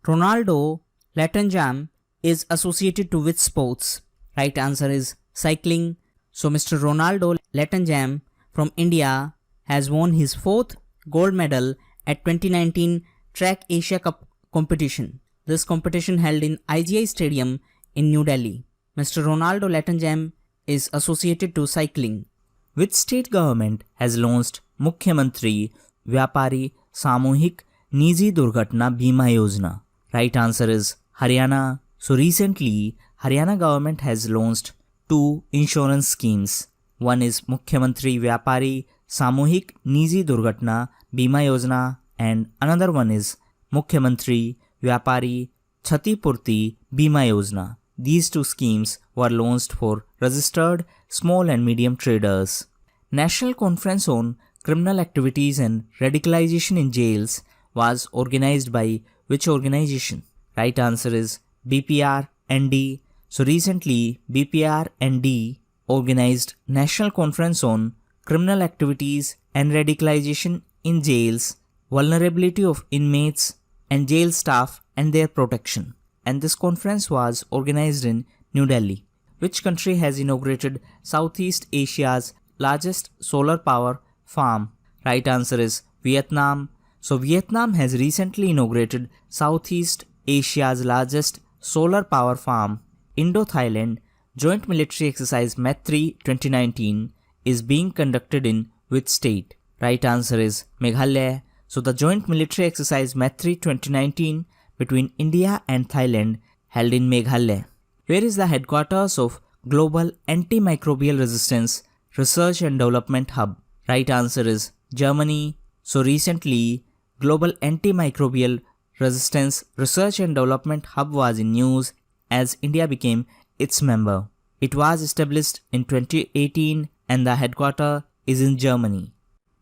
Ronaldo Lattenjam is associated to which sports? Right answer is cycling. So Mr. Ronaldo Lattenjam from India has won his 4th gold medal at 2019 Track Asia Cup competition. This competition held in IGI Stadium in New Delhi. Mr. Ronaldo Lattenjam is associated to cycling. Which state government has launched Mukhyamantri Vyapari Samuhik Niji Durghatna Bima Yojana? Right answer is Haryana. So recently, Haryana government has launched 2 insurance schemes. One is Mukhyamantri Vyapari Samuhik Niji Durghatna Bima Yojana and another one is Mukhyamantri Vyapari Kshati-Purti Bima Yojana. These 2 schemes were launched for registered small and medium traders. National Conference on Criminal Activities and Radicalization in Jails was organized by which organization? Right answer is BPR-ND. So recently, BPR-ND organized National Conference on Criminal Activities and Radicalization in Jails, Vulnerability of Inmates and Jail Staff and Their Protection. And this conference was organized in New Delhi. Which country has inaugurated Southeast Asia's largest solar power farm? Right answer is Vietnam. So Vietnam has recently inaugurated Southeast Asia's largest solar power farm. Indo-Thailand Joint Military Exercise Maitri 2019 is being conducted in which state? Right answer is Meghalaya. So the Joint Military Exercise Maitri 2019 between India and Thailand held in Meghalaya. Where is the headquarters of Global Antimicrobial Resistance Research and Development Hub? Right answer is Germany. So recently, Global Antimicrobial Resistance Research and Development Hub was in news as India became its member. It was established in 2018 and the headquarters is in Germany.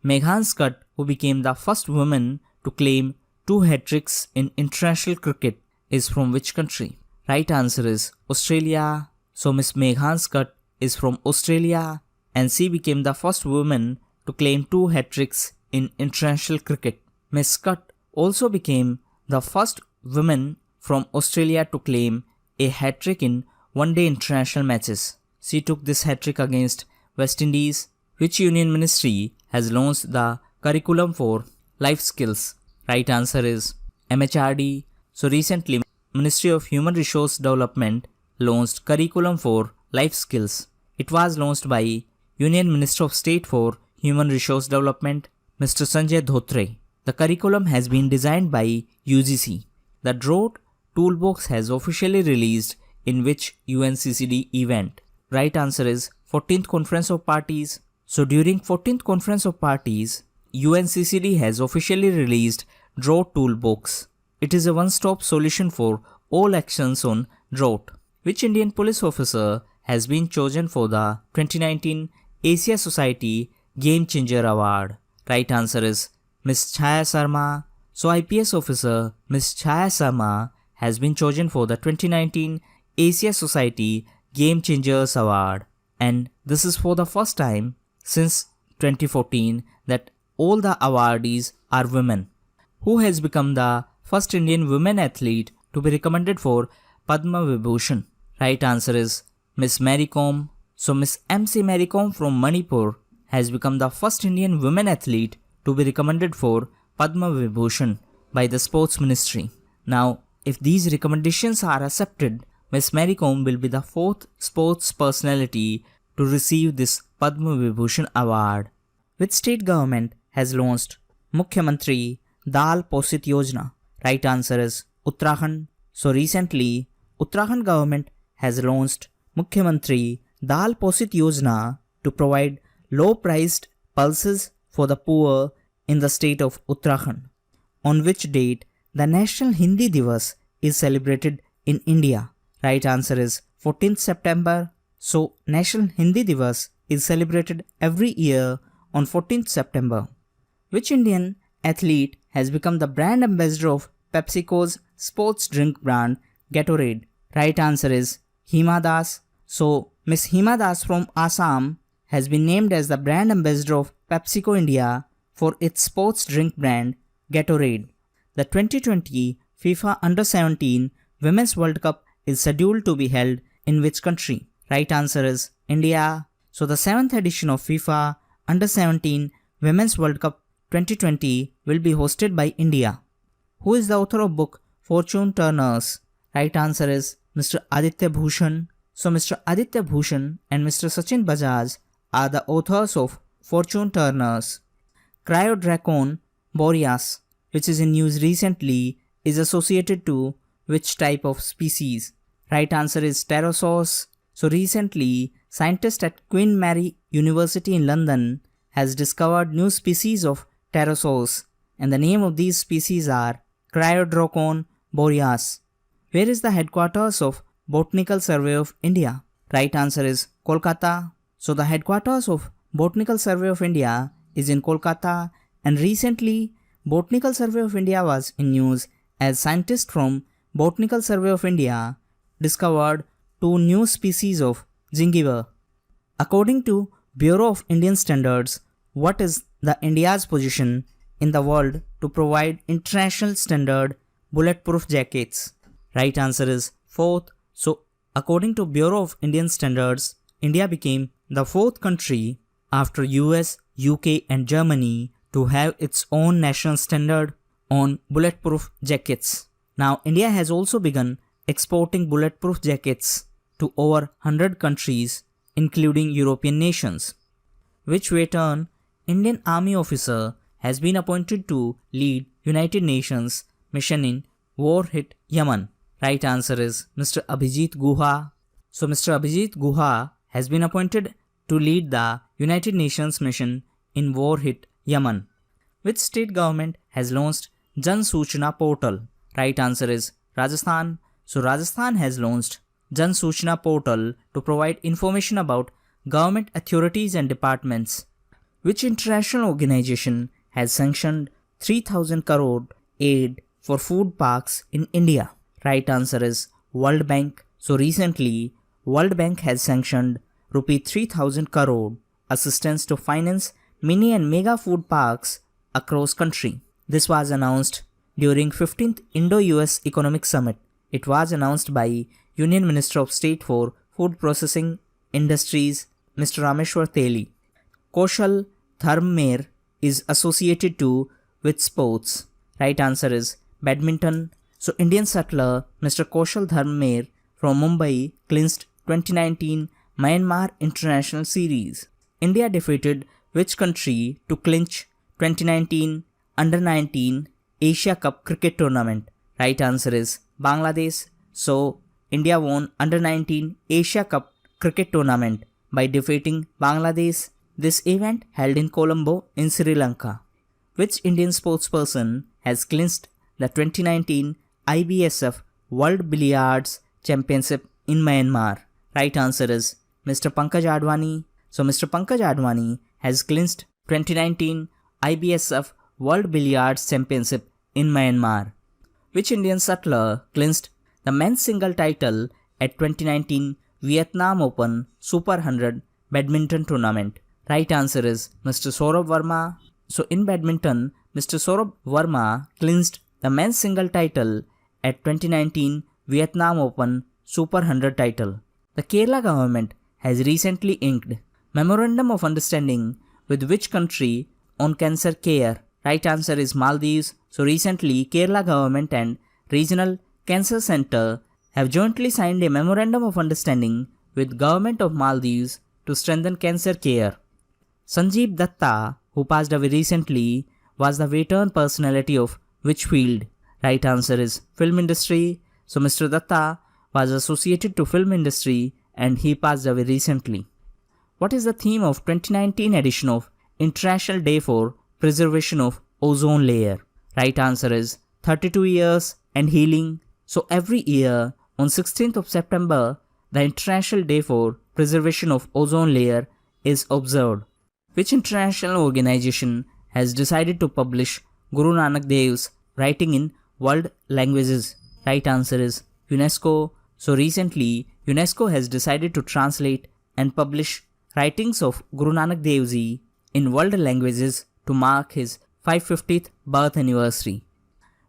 Meghan Scott, who became the first woman to claim 2 hat-tricks in international cricket, is from which country? Right answer is Australia. So Miss Meghan Scott is from Australia and she became the first woman to claim 2 hat-tricks in international cricket. Miss Scott also became the first woman from Australia to claim a hat-trick in one-day international matches. She took this hat-trick against West Indies. Which Union Ministry has launched the curriculum for life skills? Right answer is MHRD. So recently, Ministry of Human Resource Development launched curriculum for life skills. It was launched by Union Minister of State for Human Resource Development, Mr. Sanjay Dhotre. The curriculum has been designed by UGC. The Drought Toolbox has officially released in which UNCCD event? Right answer is 14th Conference of Parties. So during 14th Conference of Parties, UNCCD has officially released Drought Toolbox. It is a one-stop solution for all actions on drought. Which Indian police officer has been chosen for the 2019 Asia Society Game Changer Award? Right answer is Ms. Chaya Sharma. So IPS officer Ms. Chaya Sharma has been chosen for the 2019 Asia Society Game Changers Award. And this is for the first time since 2014 that all the awardees are women. Who has become the first Indian women athlete to be recommended for Padma Vibhushan? Right answer is Miss Mary Kom. So Miss MC Mary Kom from Manipur has become the first Indian women athlete to be recommended for Padma Vibhushan by the Sports Ministry. Now, if these recommendations are accepted, Miss Mary Kom will be the 4th sports personality to receive this Padma Vibhushan award. Which state government has launched Mukhyamantri Dal Posit Yojana? Right answer is Uttarakhand. So recently, Uttarakhand government has launched Mukhyamantri Dal Posit Yojana to provide low-priced pulses for the poor in the state of Uttarakhand. On which date the National Hindi Divas is celebrated in India? Right answer is 14th September. So National Hindi Divas is celebrated every year on 14th September? Which Indian athlete has become the brand ambassador of PepsiCo's sports drink brand Gatorade? Right answer is Hima Das. So, Miss Hima Das from Assam has been named as the brand ambassador of PepsiCo India for its sports drink brand Gatorade. The 2020 FIFA Under-17 Women's World Cup is scheduled to be held in which country? Right answer is India. So the 7th edition of FIFA Under-17 Women's World Cup 2020 will be hosted by India. Who is the author of book Fortune Turners? Right answer is Mr. Aditya Bhushan. So Mr. Aditya Bhushan and Mr. Sachin Bajaj are the authors of Fortune Turners. Cryodracon boreas, which is in news recently, is associated to which type of species? Right answer is pterosaurs. So recently, scientists at Queen Mary University in London has discovered new species of pterosaurs, and the name of these species are Cryodracon boreas. Where is the headquarters of Botanical Survey of India? Right answer is Kolkata. So the headquarters of Botanical Survey of India is in Kolkata, and recently Botanical Survey of India was in news as scientists from Botanical Survey of India discovered 2 new species of gingiva. According to Bureau of Indian Standards, what is the India's position in the world to provide international standard bulletproof jackets? Right answer is 4th. So according to Bureau of Indian Standards, India became the 4th country after US, UK and Germany to have its own national standard on bulletproof jackets. Now India has also begun exporting bulletproof jackets to over 100 countries including European nations. Which veteran Indian Army officer has been appointed to lead United Nations mission in war-hit Yemen? Right answer is Mr. Abhijit Guha. So Mr. Abhijit Guha has been appointed to lead the United Nations mission in war-hit Yemen. Which state government has launched Jan Suchna portal? Right answer is Rajasthan. So Rajasthan has launched Jan Suchna portal to provide information about government authorities and departments. Which international organization has sanctioned 3,000 crore aid for food parks in India? Right answer is World Bank. So recently, World Bank has sanctioned Rupee 3,000 crore assistance to finance mini and mega food parks across country. This was announced during 15th Indo-US Economic Summit. It was announced by Union Minister of State for Food Processing Industries, Mr. Rameshwar Teli. Kaushal Dharmer is associated to which sports? Right answer is badminton. So Indian settler Mr. Kaushal Dharmer from Mumbai clinched 2019 Myanmar International Series. India defeated which country to clinch 2019 Under-19 Asia Cup Cricket Tournament? Right answer is Bangladesh. So India won Under-19 Asia Cup Cricket Tournament by defeating Bangladesh. This event held in Colombo in Sri Lanka. Which Indian sportsperson has clinched the 2019 IBSF World Billiards Championship in Myanmar? Right answer is Mr. Pankaj Advani. So Mr. Pankaj Advani has clinched 2019 IBSF World Billiards Championship in Myanmar. Which Indian settler clinched the men's single title at 2019 Vietnam Open Super 100 Badminton Tournament? Right answer is Mr. Saurabh Verma. So in badminton, Mr. Saurabh Verma clinched the men's single title at 2019 Vietnam Open Super 100 title. The Kerala government has recently inked Memorandum of Understanding with which country on cancer care? Right answer is Maldives. So recently, Kerala government and Regional Cancer Center have jointly signed a Memorandum of Understanding with Government of Maldives to strengthen cancer care. Sanjeev Datta, who passed away recently, was the veteran personality of which field? Right answer is film industry. So Mr. Datta was associated to film industry and he passed away recently. What is the theme of 2019 edition of International Day for Preservation of Ozone Layer? Right answer is 32 years and healing. So every year on 16th of September, the International Day for Preservation of Ozone Layer is observed. Which international organization has decided to publish Guru Nanak Dev's writing in world languages? Right answer is UNESCO. So recently, UNESCO has decided to translate and publish writings of Guru Nanak Dev Ji in world languages to mark his 550th birth anniversary.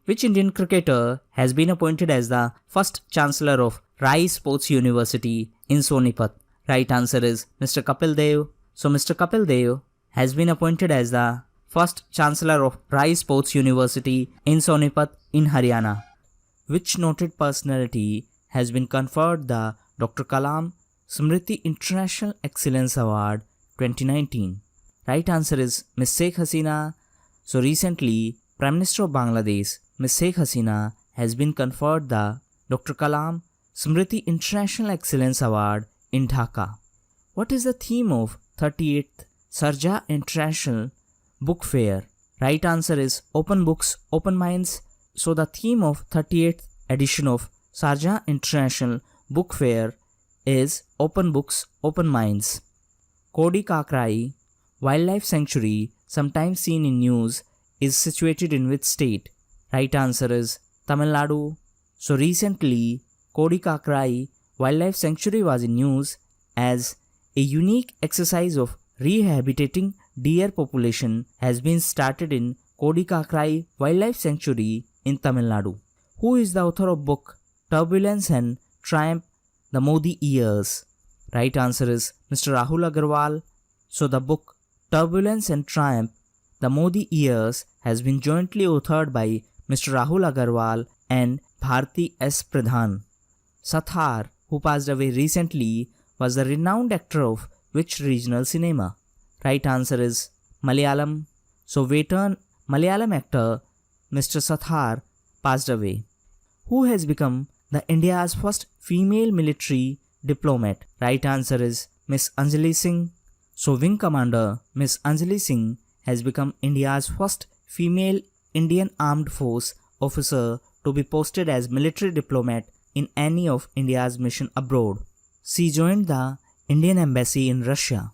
Which Indian cricketer has been appointed as the first Chancellor of Rai Sports University in Sonipat? Right answer is Mr. Kapil Dev. So Mr. Kapil Dev has been appointed as the first Chancellor of Rai Sports University in Sonipat in Haryana. Which noted personality has been conferred the Dr. Kalam Smriti International Excellence Award 2019? Right answer is Ms. Sheikh Hasina. So recently, Prime Minister of Bangladesh, Ms. Sheikh Hasina, has been conferred the Dr. Kalam Smriti International Excellence Award in Dhaka. What is the theme of 38th Sharjah International Book Fair? Right answer is Open Books, Open Minds. So the theme of 38th edition of Sharjah International Book Fair is Open Books, Open Minds. Kodi Kakrai Wildlife Sanctuary, sometimes seen in news, is situated in which state? Right answer is Tamil Nadu. So recently, Kodi Kakrai Wildlife Sanctuary was in news as a unique exercise of rehabilitating deer population has been started in Kodi Kakrai Wildlife Sanctuary in Tamil Nadu. Who is the author of book Turbulence and Triumph, the Modi Years? Right answer is Mr. Rahul Agarwal. So the book Turbulence and Triumph, the Modi Years has been jointly authored by Mr. Rahul Agarwal and Bharti S. Pradhan. Sathar, who passed away recently, was the renowned actor of which regional cinema? Right answer is Malayalam. So veteran Malayalam actor Mr. Sathar passed away. Who has become the India's first female military diplomat? Right answer is Miss Anjali Singh. So Wing Commander Miss Anjali Singh has become India's first female Indian Armed Force officer to be posted as military diplomat in any of India's mission abroad. She joined the Indian Embassy in Russia.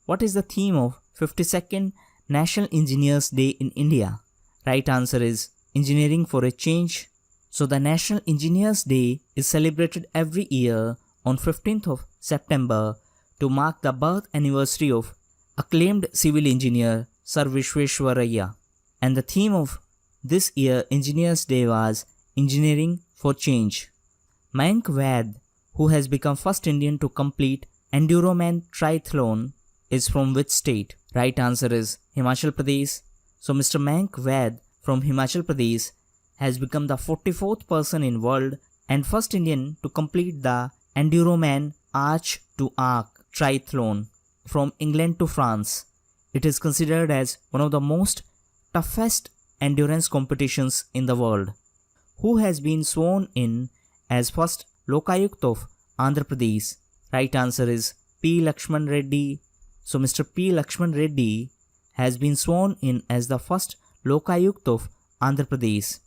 What is the theme of 52nd National Engineers Day in India? Right answer is Engineering for a Change. So the National Engineers Day is celebrated every year on 15th of September to mark the birth anniversary of acclaimed civil engineer Sir Vishweshwaraya. And the theme of this year Engineers Day was Engineering for Change. Mayank Vaid, who has become first Indian to complete Enduroman Triathlon, is from which state? Right answer is Himachal Pradesh. So Mr. Mayank Vaid from Himachal Pradesh has become the 44th person in world and first Indian to complete the Enduroman Arch to Arc Triathlon from England to France. It is considered as one of the most toughest endurance competitions in the world. Who has been sworn in as first Lokayukt of Andhra Pradesh? Right answer is P. Lakshman Reddy. So Mr. P. Lakshman Reddy has been sworn in as the first Lokayukt of Andhra Pradesh.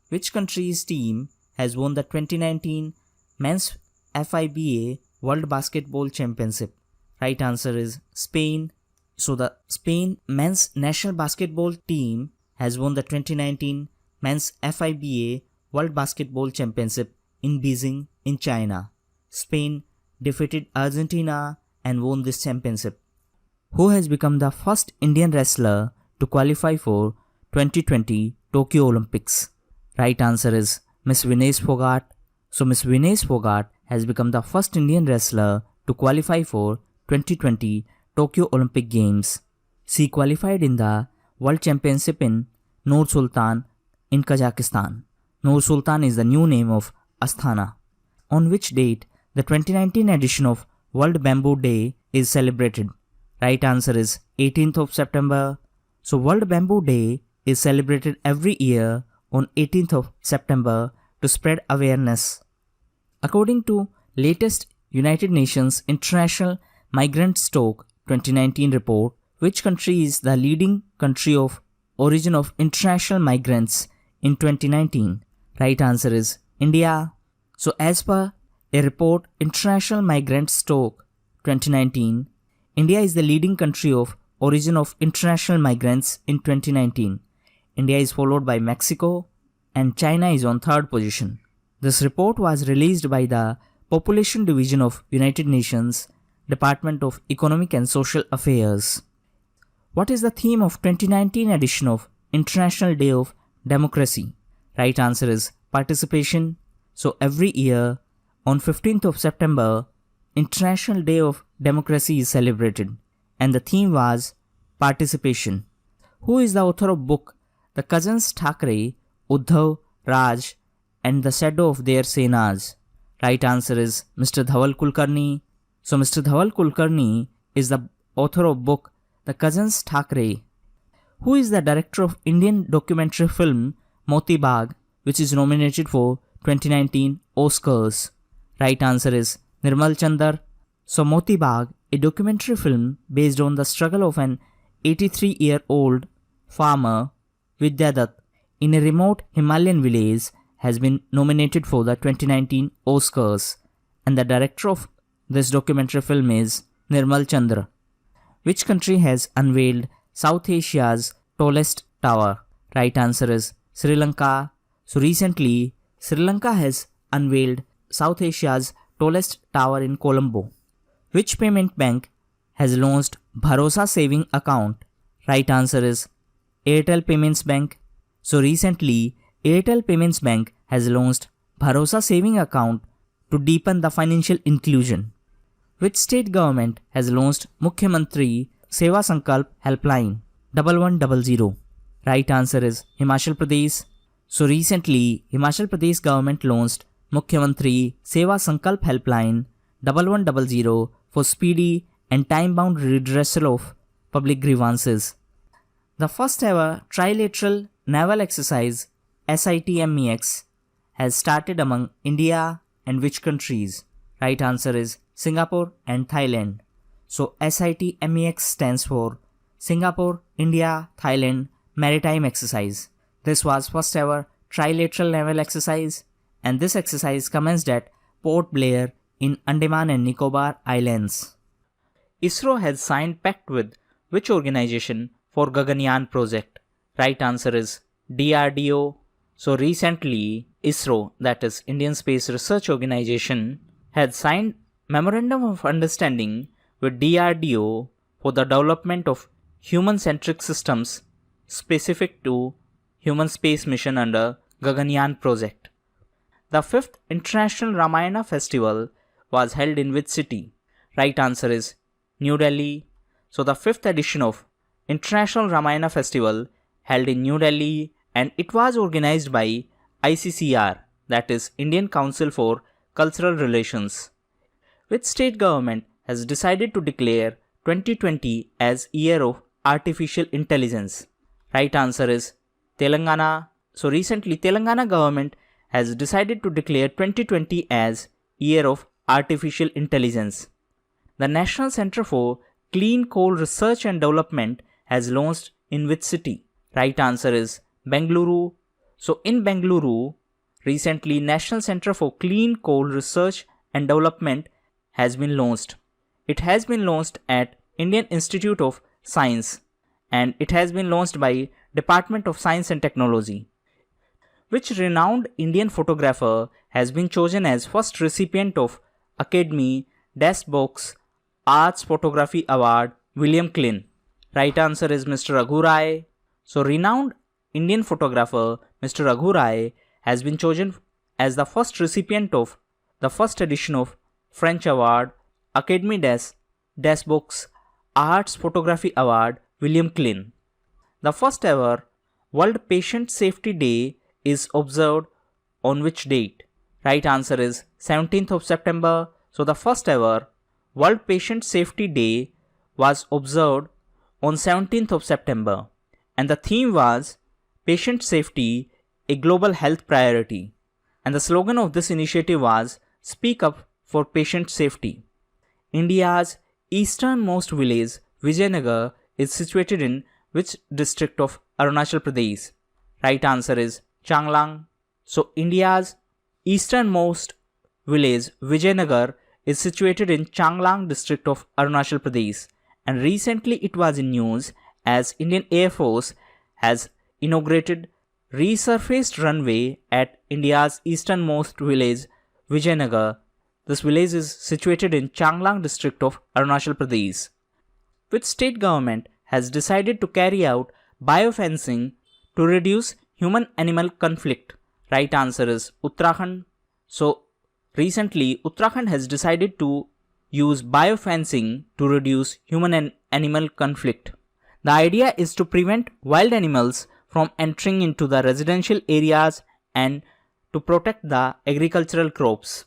Which country's team has won the 2019 Men's FIBA World Basketball Championship? Right answer is Spain. So the Spain men's national basketball team has won the 2019 Men's FIBA World Basketball Championship in Beijing in China. Spain defeated Argentina and won this championship. Who has become the first Indian wrestler to qualify for 2020 Tokyo Olympics? Right answer is Miss Vinesh Phogat. So Miss Vinesh Phogat has become the first Indian wrestler to qualify for 2020 Tokyo Olympic Games. She qualified in the World Championship in Nur Sultan in Kazakhstan. Nur Sultan is the new name of Astana. On which date the 2019 edition of World Bamboo Day is celebrated? Right answer is 18th of September. So World Bamboo Day is celebrated every year on 18th of September to spread awareness. According to latest United Nations International Migrant Stock 2019 report, which country is the leading country of origin of international migrants in 2019? Right answer is India. So as per a report International Migrant Stock 2019, India is the leading country of origin of international migrants in 2019. India is followed by Mexico and China is on third position. This report was released by the Population Division of United Nations, Department of Economic and Social Affairs. What is the theme of 2019 edition of International Day of Democracy? Right answer is participation. So every year on 15th of September, International Day of Democracy is celebrated and the theme was participation. Who is the author of book The Cousins Thackeray, Uddhav, Raj and the Shadow of Their Senas? Right answer is Mr. Dhaval Kulkarni. So Mr. Dhaval Kulkarni is the author of book The Cousins Thackeray. Who is the director of Indian documentary film Moti Bagh, which is nominated for 2019 Oscars? Right answer is Nirmal Chandar. So Moti Bagh, a documentary film based on the struggle of an 83-year-old farmer Vidya Dutt in a remote Himalayan village, has been nominated for the 2019 Oscars, and the director of this documentary film is Nirmal Chandra. Which country has unveiled South Asia's tallest tower? Right answer is Sri Lanka. So recently, Sri Lanka has unveiled South Asia's tallest tower in Colombo. Which payment bank has launched Bharosa Saving Account? Right answer is Airtel Payments Bank. So recently, Airtel Payments Bank has launched Bharosa Saving Account to deepen the financial inclusion. Which state government has launched Mukhyamantri Seva Sankalp Helpline 1100? Right answer is Himachal Pradesh. So recently, Himachal Pradesh government launched Mukhyamantri Seva Sankalp Helpline 1100 for speedy and time-bound redressal of public grievances. The first ever trilateral naval exercise SITMEX has started among India and which countries? Right answer is Singapore and Thailand. So SITMEX stands for Singapore, India, Thailand Maritime Exercise. This was first ever trilateral naval exercise, and this exercise commenced at Port Blair in Andaman and Nicobar Islands. ISRO has signed pact with which organization for Gaganyaan project? Right answer is DRDO. So recently, ISRO, that is Indian Space Research Organization, had signed Memorandum of Understanding with DRDO for the development of human-centric systems specific to human space mission under Gaganyaan project. The 5th International Ramayana Festival was held in which city? Right answer is New Delhi. So the 5th edition of International Ramayana Festival held in New Delhi, and it was organized by ICCR, that is Indian Council for Cultural Relations. Which state government has decided to declare 2020 as Year of Artificial Intelligence? Right answer is Telangana. So recently, Telangana government has decided to declare 2020 as Year of Artificial Intelligence. The National Center for Clean Coal Research and Development has launched in which city? Right answer is Bengaluru. So in Bengaluru, recently National Center for Clean Coal Research and Development has been launched. It has been launched at Indian Institute of Science, and it has been launched by Department of Science and Technology. Which renowned Indian photographer has been chosen as first recipient of Academy Box Arts Photography Award, William Klein? Right answer is Mr. Raghu Rai. So renowned Indian photographer Mr. Raghu Rai has been chosen as the first recipient of the first edition of French Award, Academy Box Arts Photography Award, William Klein. The first ever World Patient Safety Day is observed on which date? Right answer is 17th of September. So the first ever World Patient Safety Day was observed on 17th of September, and the theme was Patient Safety, a Global Health Priority, and the slogan of this initiative was Speak Up for Patient Safety. India's easternmost village, Vijayanagar, is situated in which district of Arunachal Pradesh? Right answer is Changlang. So India's easternmost village, Vijayanagar, is situated in Changlang district of Arunachal Pradesh, and recently it was in news as Indian Air Force has inaugurated resurfaced runway at India's easternmost village, Vijayanagar. This village is situated in Changlang district of Arunachal Pradesh. Which state government has decided to carry out biofencing to reduce human-animal conflict? Right answer is Uttarakhand. So, recently Uttarakhand has decided to use biofencing to reduce human and animal conflict. The idea is to prevent wild animals from entering into the residential areas and to protect the agricultural crops.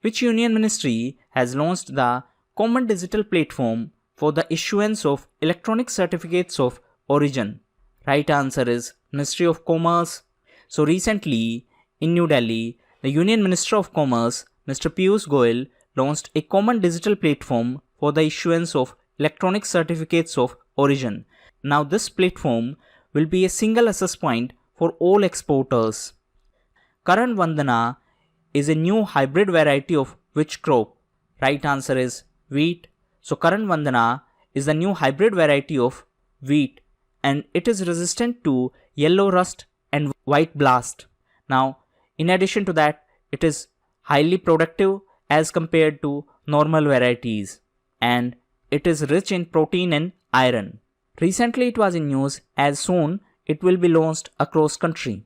Which union ministry has launched the Common Digital Platform for the issuance of electronic certificates of origin? Right answer is Ministry of Commerce. So recently in New Delhi, the Union Minister of Commerce, Mr. Piyush Goyal, launched a common digital platform for the issuance of electronic certificates of origin. Now this platform will be a single access point for all exporters. Karan Vandana is a new hybrid variety of which crop? Right answer is wheat. So Karan Vandana is the new hybrid variety of wheat and it is resistant to yellow rust and white blast. Now, in addition to that, it is highly productive as compared to normal varieties and it is rich in protein and iron. Recently it was in news as soon it will be launched across country.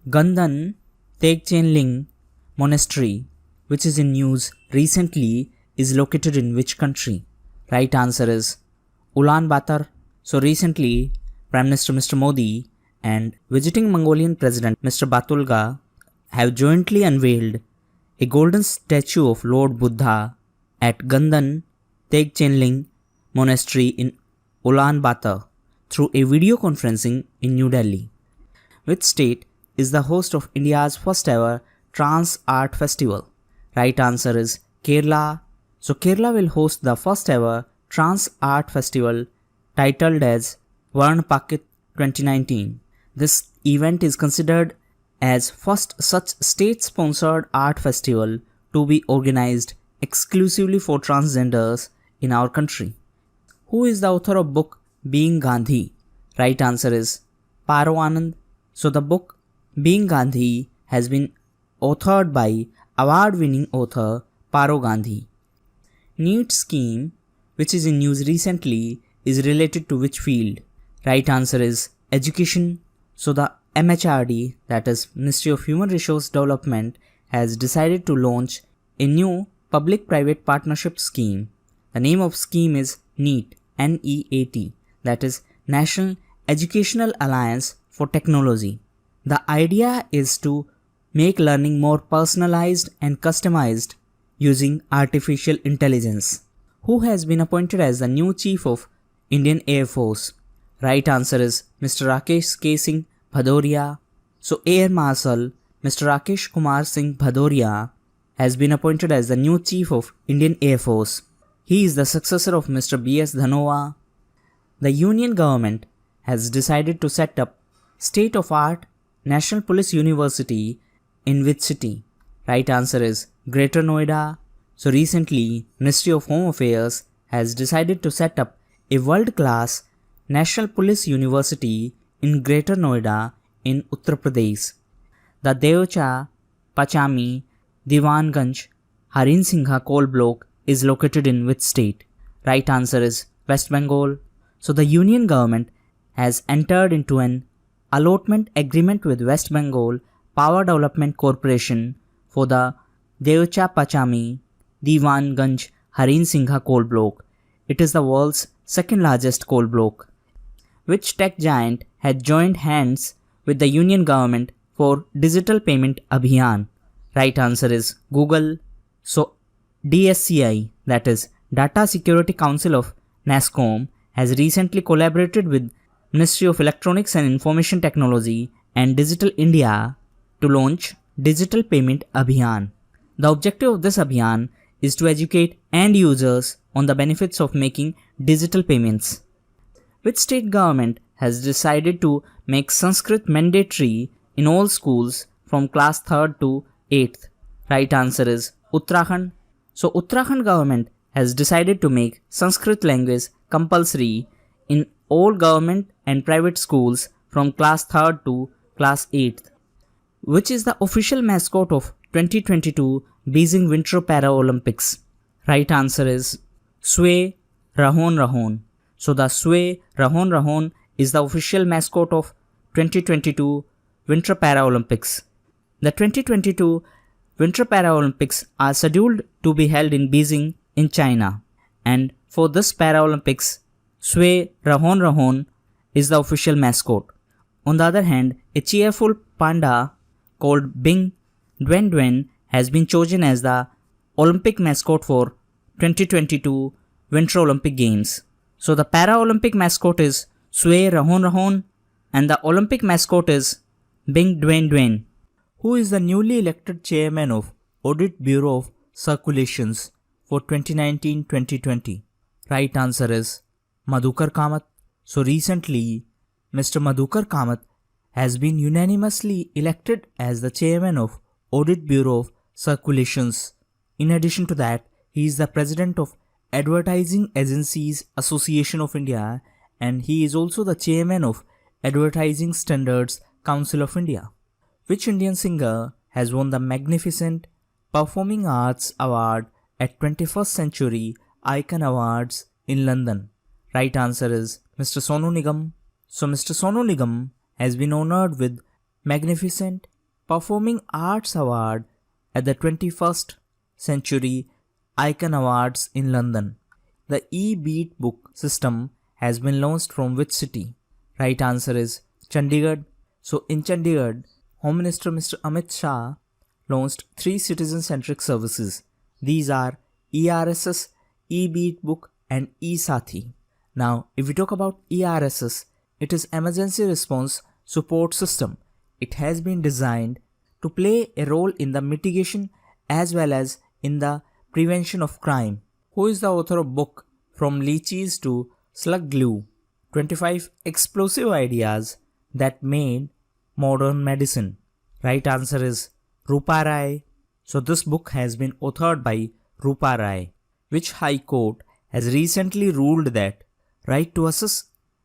Gandhan Tegchenling Monastery, which is in news recently, is located in which country? Right answer is Ulaanbaatar. So recently, Prime Minister Mr. Modi and visiting Mongolian President Mr. Batulga have jointly unveiled a golden statue of Lord Buddha at Gandhan Tegchenling Monastery in Ulaanbaatar through a video conferencing in New Delhi. Which state is the host of India's first ever Trans Art Festival? Right answer is Kerala. So Kerala will host the first ever Trans Art Festival titled as Varn Pakit 2019. This event is considered as first such state-sponsored art festival to be organized exclusively for transgenders in our country. Who is the author of book Being Gandhi? Right answer is Paro Anand. So the book Being Gandhi has been authored by award-winning author Paro Gandhi. NEET scheme, which is in news recently, is related to which field? Right answer is education. So the MHRD, that is Ministry of Human Resource Development, has decided to launch a new public-private partnership scheme. The name of scheme is NEAT, N-E-A-T, that is National Educational Alliance for Technology. The idea is to make learning more personalized and customized using artificial intelligence. Who has been appointed as the new Chief of Indian Air Force? Right answer is Mr. Rakesh K. Singh Bhadoria. So Air Marshal Mr. Rakesh Kumar Singh Bhadoria has been appointed as the new Chief of Indian Air Force. He is the successor of Mr. B.S. Dhanova. The Union government has decided to set up state-of-art National Police University in which city? Right answer is Greater Noida. So recently, Ministry of Home Affairs has decided to set up a world-class National Police University in Greater Noida in Uttar Pradesh. The Deocha Pachami Diwanganj Harin Singha coal block is located in which state? Right answer is West Bengal. So the Union government has entered into an allotment agreement with West Bengal Power Development Corporation for the Deocha Pachami Diwanganj Harin Singha coal block. It is the world's second largest coal block. Which tech giant had joined hands with the Union government for Digital Payment Abhiyan? Right answer is Google. So DSCI, that is Data Security Council of NASSCOM, has recently collaborated with Ministry of Electronics and Information Technology and Digital India to launch Digital Payment Abhiyan. The objective of this Abhiyan is to educate end users on the benefits of making digital payments. Which state government has decided to make Sanskrit mandatory in all schools from class 3rd to 8th? Right answer is Uttarakhand. So Uttarakhand government has decided to make Sanskrit language compulsory in all government and private schools from class 3rd to class 8th. Which is the official mascot of 2022 Beijing Winter Paralympics? Right answer is Sway Rahon Rahon. So the Sway Rahon Rahon is the official mascot of 2022 Winter Paralympics. The 2022 Winter Paralympics are scheduled to be held in Beijing in China, and for this Paralympics, Sway Rahon Rahon is the official mascot. On the other hand, a cheerful panda called Bing Duen Duen has been chosen as the Olympic mascot for 2022 Winter Olympic Games. So the Paralympic mascot is Sway Rahon Rahon and the Olympic mascot is Bing Duen Duen. Who is the newly elected chairman of Audit Bureau of Circulations for 2019-2020? Right answer is Madhukar Kamath. So recently, Mr. Madhukar Kamath has been unanimously elected as the chairman of Audit Bureau of Circulations. In addition to that, he is the president of Advertising Agencies Association of India and he is also the chairman of Advertising Standards Council of India. Which Indian singer has won the Magnificent Performing Arts Award at 21st Century Icon Awards in London? Right answer is Mr. Sonu Nigam. So Mr. Sonu Nigam has been honored with Magnificent Performing Arts Award at the 21st Century Icon Awards in London. The e-beat book system has been launched from which city? Right answer is Chandigarh. So in Chandigarh, Home Minister Mr. Amit Shah launched 3 citizen-centric services. These are ERSS, e-beat book and e-Sathi. Now, if we talk about ERSS, it is Emergency Response Support System. It has been designed to play a role in the mitigation as well as in the prevention of crime. Who is the author of book From Lychees to Slug Glue? 25 Explosive Ideas That Made Modern Medicine. Right answer is Rupa Rai. So this book has been authored by Rupa Rai. Which High Court has recently ruled that right to access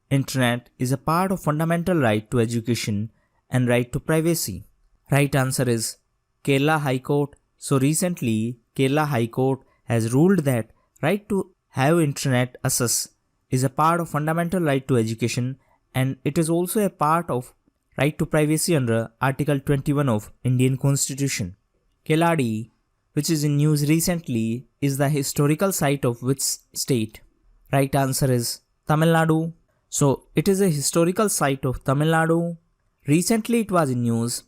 internet is a part of fundamental right to education and right to privacy? Right answer is Kerala High Court. So recently Kerala High Court has ruled that right to have internet access is a part of fundamental right to education and it is also a part of right to privacy under Article 21 of Indian Constitution. Keladi, which is in news recently, is the historical site of which state? Right answer is Tamil Nadu. So it is a historical site of Tamil Nadu. Recently it was in news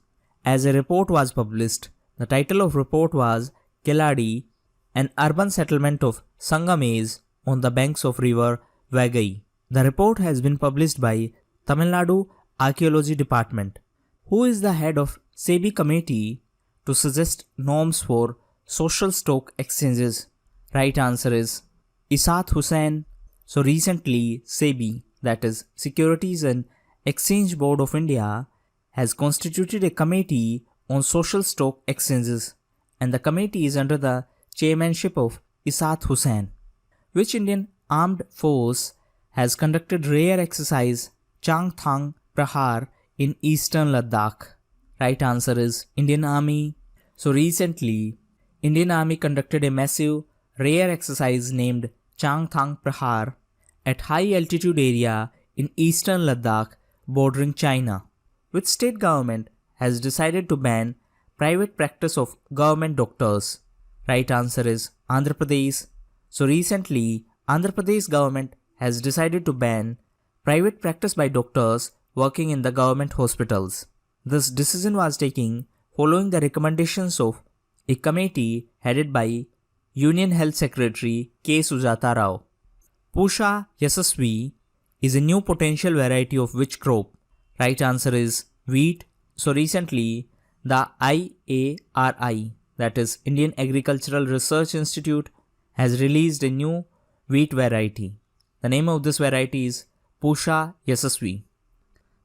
as a report was published. The title of report was Keladi, an urban settlement of Sangamese on the banks of river Vagai. The report has been published by Tamil Nadu Archaeology Department. Who is the head of SEBI committee to suggest norms for social stock exchanges? Right answer is Isat Hussain. So recently SEBI, that is Securities and Exchange Board of India, has constituted a committee on social stock exchanges and the committee is under the chairmanship of Isat Hussain. Which Indian armed force has conducted rare exercise Changthang Prahar in eastern Ladakh? Right answer is Indian Army. So recently, Indian Army conducted a massive rare exercise named Changthang Prahar at high altitude area in eastern Ladakh bordering China. Which state government has decided to ban private practice of government doctors? Right answer is Andhra Pradesh. So recently, Andhra Pradesh government has decided to ban private practice by doctors working in the government hospitals. This decision was taken following the recommendations of a committee headed by Union Health Secretary K. Sujata Rao. Pusha Yasasvi is a new potential variety of which crop? Right answer is wheat. So recently, the IARI, that is Indian Agricultural Research Institute, has released a new wheat variety. The name of this variety is Pusha Yasasvi.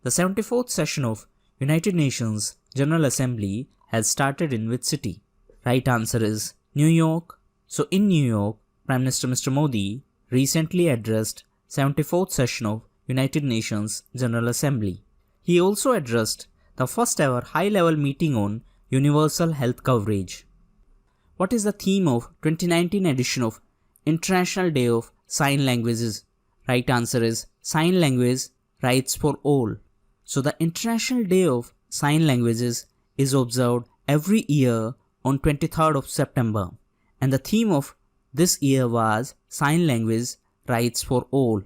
The 74th session of United Nations General Assembly has started in which city? Right answer is New York. So in New York, Prime Minister Mr. Modi recently addressed 74th session of United Nations General Assembly. He also addressed the first ever high-level meeting on universal health coverage. What is the theme of 2019 edition of International Day of Sign Languages? Right answer is Sign Language Rights for All. So the International Day of Sign Languages is observed every year on 23rd of September, and the theme of this year was Sign Language Rights for All.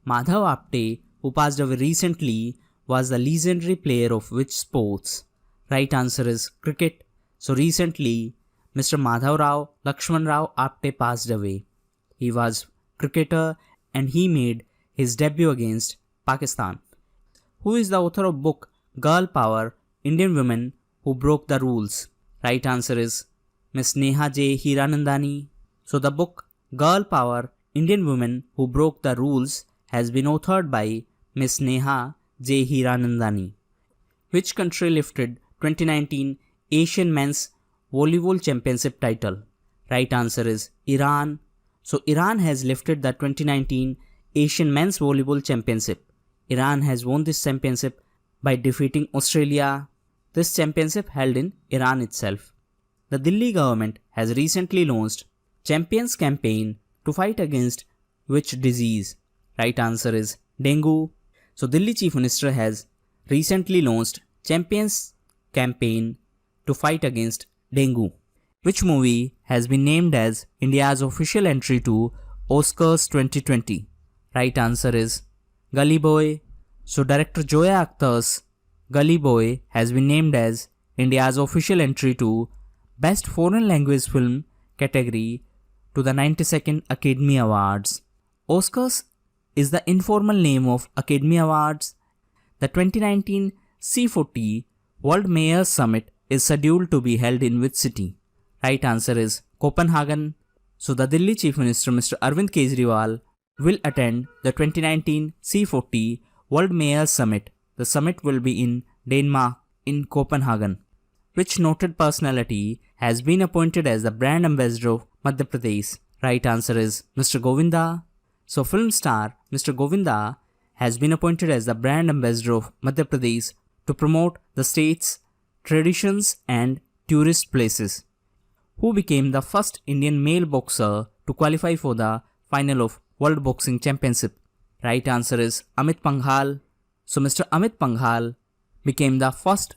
Madhav Apte, who passed away recently, was the legendary player of which sports? Right answer is cricket. So recently, Mr. Madhav Rao Lakshman Rao Apte passed away. He was cricketer and he made his debut against Pakistan. Who is the author of book Girl Power, Indian Women Who Broke the Rules? Right answer is Miss Neha J. Hiranandani. So the book Girl Power, Indian Women Who Broke the Rules has been authored by Miss Neha J. Hiranandani. Which country lifted 2019 Asian Men's Volleyball Championship title? Right answer is Iran. So Iran has lifted the 2019 Asian Men's Volleyball Championship. Iran has won this championship by defeating Australia. This championship held in Iran itself. The Delhi government has recently launched Champions Campaign to fight against which disease? Right answer is dengue. So Delhi Chief Minister has recently launched Champions Campaign to fight against dengue. Which movie has been named as India's official entry to Oscars 2020? Right answer is Gully Boy. So director Zoya Akhtar's Gully Boy has been named as India's official entry to Best Foreign Language Film category to the 92nd Academy Awards. Oscars is the informal name of Academy Awards. The 2019 C40 World Mayors Summit is scheduled to be held in which city? Right answer is Copenhagen. So the Delhi Chief Minister Mr. Arvind Kejriwal will attend the 2019 C40 World Mayors Summit. The summit will be in Denmark in Copenhagen. Which noted personality has been appointed as the brand ambassador of Madhya Pradesh? Right answer is Mr. Govinda. So film star Mr. Govinda has been appointed as the brand ambassador of Madhya Pradesh to promote the state's traditions and tourist places. Who became the first Indian male boxer to qualify for the final of World Boxing Championship? Right answer is Amit Panghal. So Mr. Amit Panghal became the first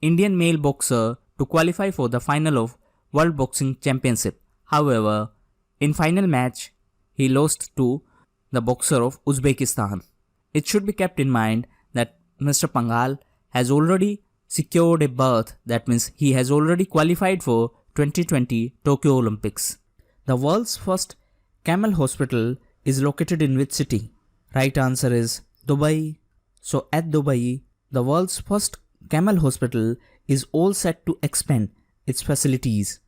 Indian male boxer to qualify for the final of World Boxing Championship. However, in final match, he lost to the boxer of Uzbekistan. It should be kept in mind that Mr. Panghal has already secured a berth. That means he has already qualified for 2020 Tokyo Olympics. The world's first camel hospital is located in which city? Right answer is Dubai. So at Dubai, the world's first camel hospital is all set to expand its facilities.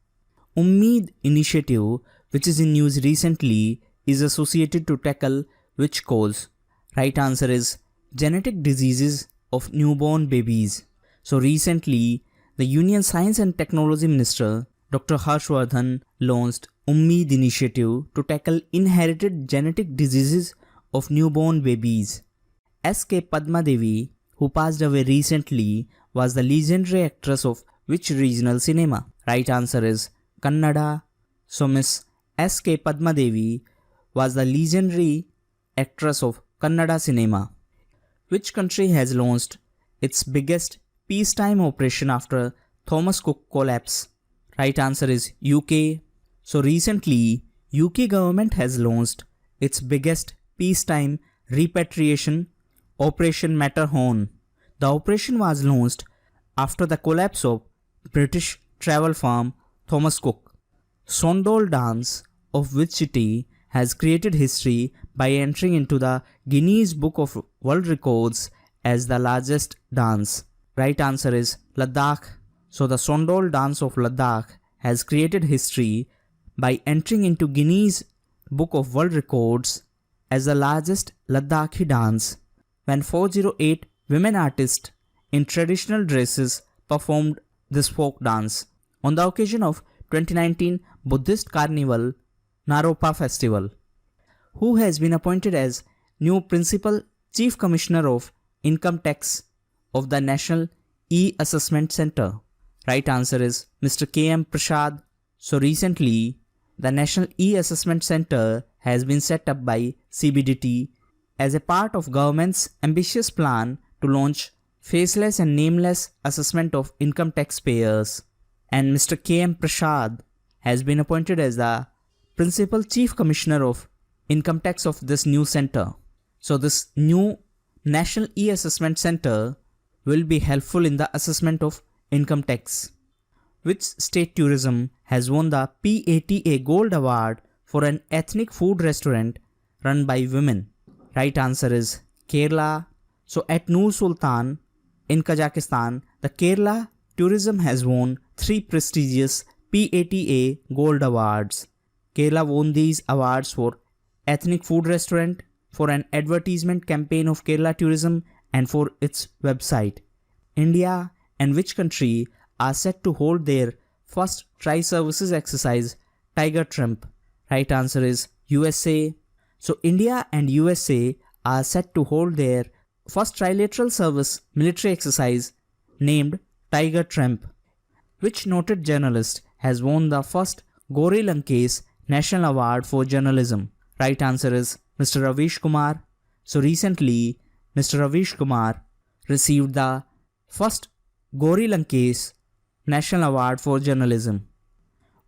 Ummeed initiative, which is in news recently, is associated to tackle which cause? Right answer is genetic diseases of newborn babies. So recently, the Union Science and Technology Minister Dr. Harshvardhan launched Ummeed initiative to tackle inherited genetic diseases of newborn babies. S.K. Padma Devi, who passed away recently, was the legendary actress of which regional cinema? Right answer is Kannada. So Miss S.K. Padma Devi was the legendary actress of Kannada cinema. Which country has launched its biggest peacetime operation after Thomas Cook collapse? Right answer is UK. So recently, UK government has launched its biggest peacetime repatriation Operation Matterhorn. The operation was launched after the collapse of British travel firm Thomas Cook. Sondol dance of which city has created history by entering into the Guinness Book of World Records as the largest dance? Right answer is Ladakh. So the Sondol dance of Ladakh has created history by entering into Guinness Book of World Records as the largest Ladakhi dance, when 408 women artists in traditional dresses performed this folk dance. On the occasion of 2019 Buddhist Carnival Naropa Festival. Who has been appointed as new Principal Chief Commissioner of Income Tax of the National E-Assessment Center? Right answer is Mr. K.M. Prasad. So recently, the National E-Assessment Center has been set up by CBDT as a part of government's ambitious plan to launch faceless and nameless assessment of income taxpayers. And Mr. K.M. Prasad has been appointed as the Principal Chief Commissioner of Income Tax of this new center. So this new National E-Assessment Center will be helpful in the assessment of income tax. Which state tourism has won the PATA Gold Award for an ethnic food restaurant run by women? Right answer is Kerala. So at Nur Sultan in Kazakhstan, the Kerala tourism has won 3 prestigious PATA Gold Awards. Kerala won these awards for ethnic food restaurant, for an advertisement campaign of Kerala tourism, and for its website. India and which country are set to hold their first tri-services exercise, Tiger Tramp? Right answer is USA. So India and USA are set to hold their first trilateral service military exercise named Tiger Tramp. Which noted journalist has won the first Gauri Lankesh National Award for Journalism? Right answer is Mr. Ravish Kumar. So recently, Mr. Ravish Kumar received the first Gauri Lankesh National Award for Journalism.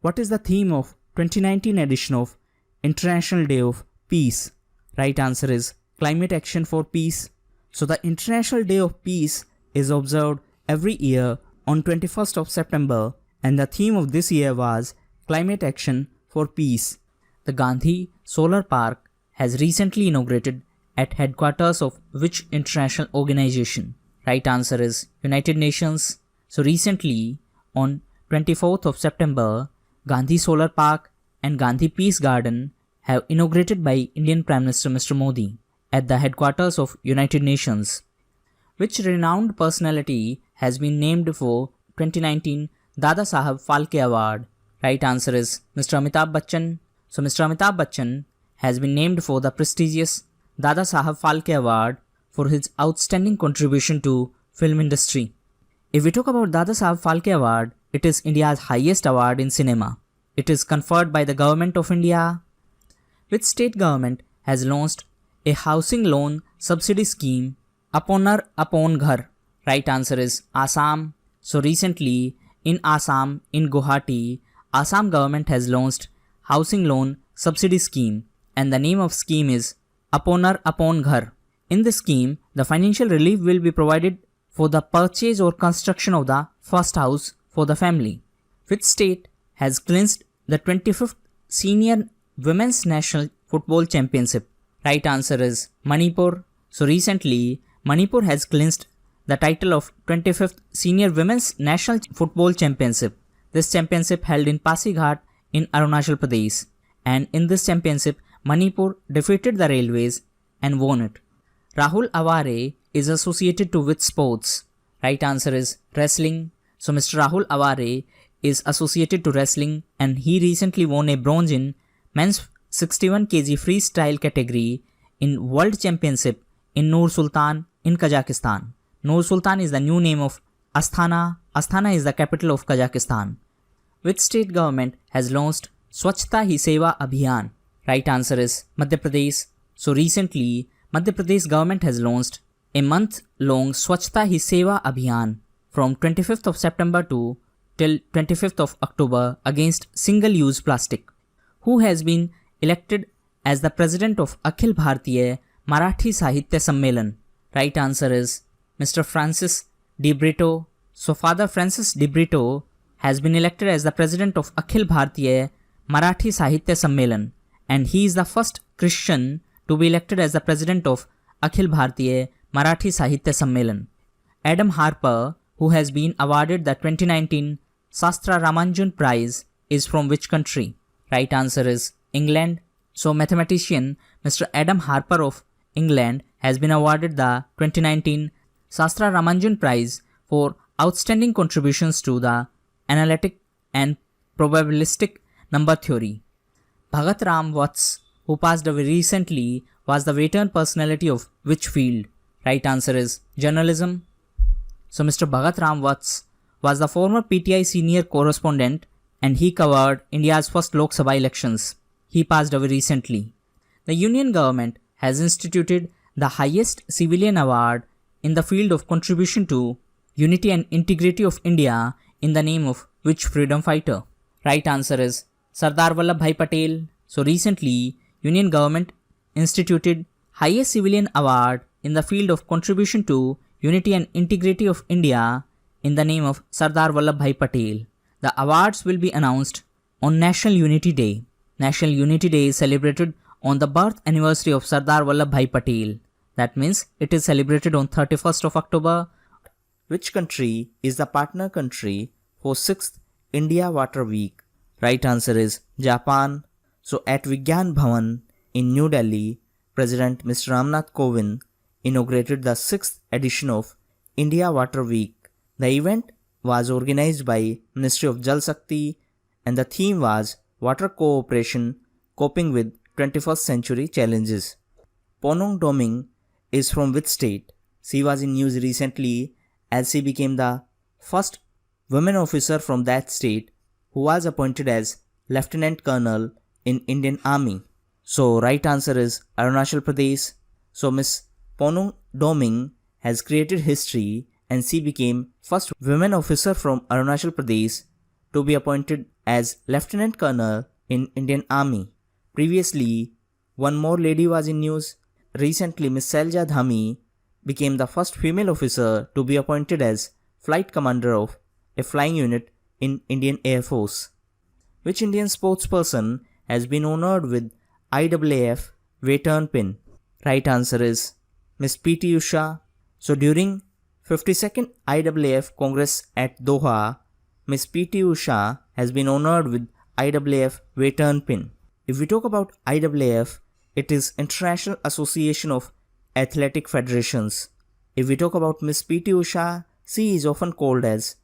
What is the theme of 2019 edition of International Day of Peace? Right answer is Climate Action for Peace. So the International Day of Peace is observed every year on 21st of September, and the theme of this year was Climate Action for Peace. The Gandhi Solar Park has recently inaugurated at headquarters of which international organization? Right answer is United Nations. So recently, on 24th of September, Gandhi Solar Park and Gandhi Peace Garden have inaugurated by Indian Prime Minister Mr. Modi at the headquarters of United Nations. Which renowned personality has been named for 2019 Dada Saheb Phalke Award? Right answer is Mr. Amitabh Bachchan. So Mr. Amitabh Bachchan has been named for the prestigious Dada Saheb Phalke Award for his outstanding contribution to film industry. If we talk about Dada Saheb Phalke Award, it is India's highest award in cinema. It is conferred by the Government of India. Which state government has launched a housing loan subsidy scheme, Aponar Apon Ghar? Right answer is Assam. So recently, in Assam, in Guwahati, Assam government has launched housing loan subsidy scheme, and the name of scheme is Aponar Apon Ghar. In this scheme, the financial relief will be provided for the purchase or construction of the first house for the family. Which state has clinched the 25th Senior Women's National Football Championship? Right answer is Manipur. So recently, Manipur has clinched the title of 25th Senior Women's National Football Championship. This championship held in Pasighat in Arunachal Pradesh, and in this championship, Manipur defeated the Railways and won it. Rahul Aware is associated to which sports? Right answer is wrestling. So Mr. Rahul Aware is associated to wrestling, and he recently won a bronze in men's 61 kg freestyle category in World Championship in Nur Sultan in Kazakhstan. Nur Sultan is the new name of Astana. Astana is the capital of Kazakhstan. Which state government has launched Swachhta Hi Seva Abhiyan? Right answer is Madhya Pradesh. So recently, Madhya Pradesh government has launched a month-long Swachhta Hi Seva Abhiyan from 25th of September to till 25th of October against single-use plastic. Who has been elected as the president of Akhil Bhartiya Marathi Sahitya Sammelan? Right answer is Mr. Francis de Brito. So Father Francis de Brito has been elected as the president of Akhil Bhartiya Marathi Sahitya Sammelan, and he is the first Christian to be elected as the president of Akhil Bhartiya Marathi Sahitya Sammelan. Adam Harper, who has been awarded the 2019 Sastra Ramanujam Prize, is from which country? Right answer is England. So mathematician Mr. Adam Harper of England has been awarded the 2019 Sastra Ramanujam Prize for outstanding contributions to the analytic and probabilistic number theory. Bhagat Ram Vats, who passed away recently, was the veteran personality of which field? Right answer is journalism. So Mr. Bhagat Ram Vats was the former PTI senior correspondent and he covered India's first Lok Sabha elections. He passed away recently. The Union government has instituted the highest civilian award in the field of contribution to unity and integrity of India in the name of which freedom fighter? Right answer is Sardar Vallabhbhai Patel. So recently, Union government instituted highest civilian award in the field of contribution to unity and integrity of India in the name of Sardar Vallabhbhai Patel. The awards will be announced on National Unity Day. National Unity Day is celebrated on the birth anniversary of Sardar Vallabhbhai Patel. That means it is celebrated on 31st of October. Which country is the partner country for 6th India Water Week? Right answer is Japan. So at Vigyan Bhavan in New Delhi, President Mr. Ramnath Kovind inaugurated the 6th edition of India Water Week. The event was organized by Ministry of Jal Shakti and the theme was Water Cooperation Coping with 21st Century Challenges. Ponong Doming is from which state? She was in news recently as she became the first woman officer from that state who was appointed as Lieutenant Colonel in Indian Army. So right answer is Arunachal Pradesh. So Miss Ponong Doming has created history and she became first woman officer from Arunachal Pradesh to be appointed as Lieutenant Colonel in Indian Army. Previously, one more lady was in news. Recently, Miss Selja Dhami became the first female officer to be appointed as Flight Commander of a flying unit in Indian Air Force. Which Indian sportsperson has been honored with IAAF Veteran Pin? Right answer is Miss P.T. Usha. So during 52nd IAAF Congress at Doha, Miss P.T. Usha has been honored with IAAF Veteran Pin. If we talk about IAAF, it is International Association of Athletic Federations. If we talk about Miss P.T. Usha, she is often called as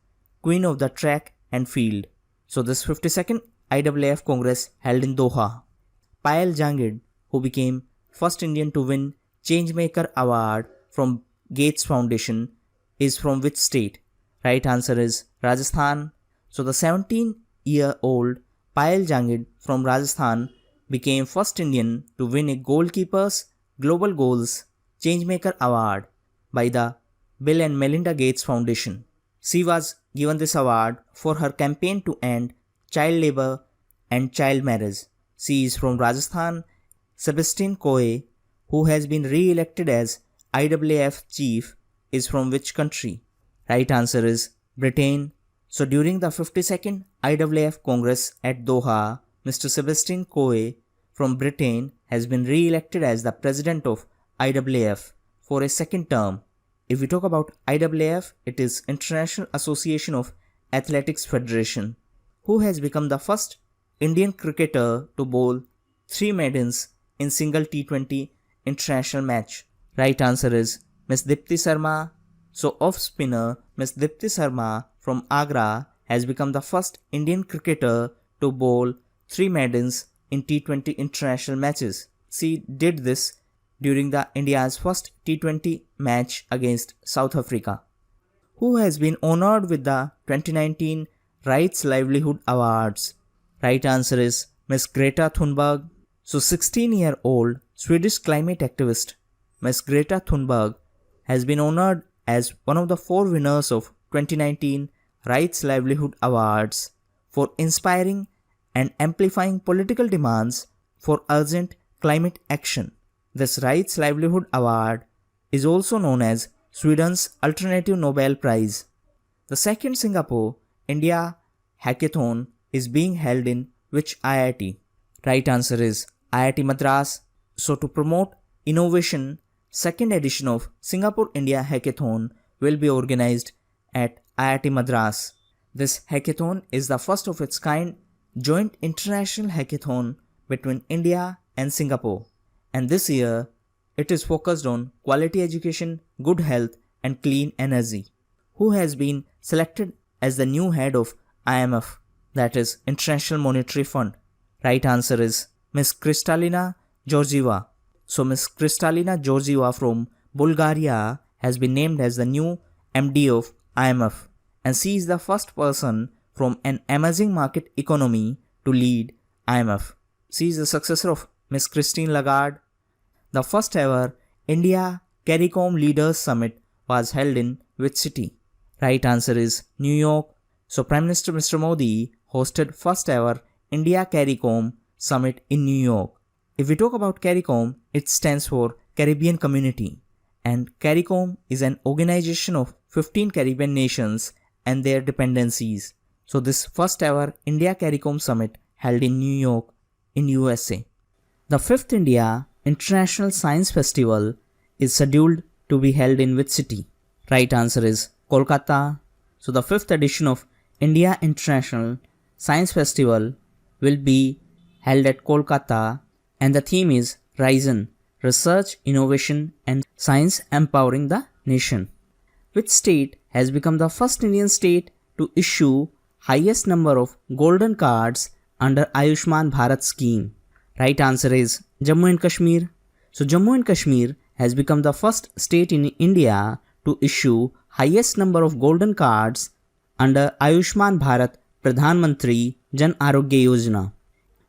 Queen of the Track and Field. So this 52nd IAAF Congress held in Doha. Payal Jangid, who became first Indian to win Changemaker Award from Gates Foundation, is from which state? Right answer is Rajasthan. So the 17-year-old Payal Jangid from Rajasthan became first Indian to win a Goalkeepers Global Goals Changemaker Award by the Bill and Melinda Gates Foundation. She was given this award for her campaign to end child labor and child marriage. She is from Rajasthan. Sebastian Coe, who has been re-elected as IAAF chief, is from which country? Right answer is Britain. So during the 52nd IAAF Congress at Doha, Mr. Sebastian Coe from Britain has been re-elected as the president of IAAF for a second term. If we talk about IAAF, it is International Association of Athletics Federation, who has become the first Indian cricketer to bowl 3 maidens in single T20 international match. Right answer is Miss Dipti Sharma. So off spinner Miss Dipti Sharma from Agra has become the first Indian cricketer to bowl 3 maidens in T20 international matches. She did this during the India's first T20 match against South Africa. Who has been honored with the 2019 Rights Livelihood Awards? Right answer is Miss Greta Thunberg. So 16-year-old Swedish climate activist Miss Greta Thunberg has been honored as one of the 4 winners of 2019 Rights Livelihood Awards for inspiring and amplifying political demands for urgent climate action. This Rights Livelihood Award is also known as Sweden's Alternative Nobel Prize. The second Singapore India Hackathon is being held in which IIT? Right answer is IIT Madras. So to promote innovation, second edition of Singapore India Hackathon will be organized at IIT Madras. This hackathon is the first of its kind joint international hackathon between India and Singapore. And this year, it is focused on quality education, good health and clean energy. Who has been selected as the new head of IMF, that is International Monetary Fund? Right answer is Miss Kristalina Georgieva. So Miss Kristalina Georgieva from Bulgaria has been named as the new MD of IMF, and she is the first person from an emerging market economy to lead IMF. She is the successor of Miss Christine Lagarde. The first ever India CARICOM Leaders Summit was held in which city? Right answer is New York. So Prime Minister Mr. Modi hosted first ever India CARICOM Summit in New York. If we talk about CARICOM, it stands for Caribbean Community, and CARICOM is an organization of 15 Caribbean nations and their dependencies. So this first ever India CARICOM Summit held in New York in USA. The 5th India International Science Festival is scheduled to be held in which city? Right answer is Kolkata. So the 5th edition of India International Science Festival will be held at Kolkata, and the theme is Risen, Research, Innovation and Science Empowering the Nation. Which state has become the first Indian state to issue highest number of golden cards under Ayushman Bharat scheme? Right answer is Jammu and Kashmir. So Jammu and Kashmir has become the first state in India to issue highest number of golden cards under Ayushman Bharat Pradhan Mantri Jan Arogya Yojana.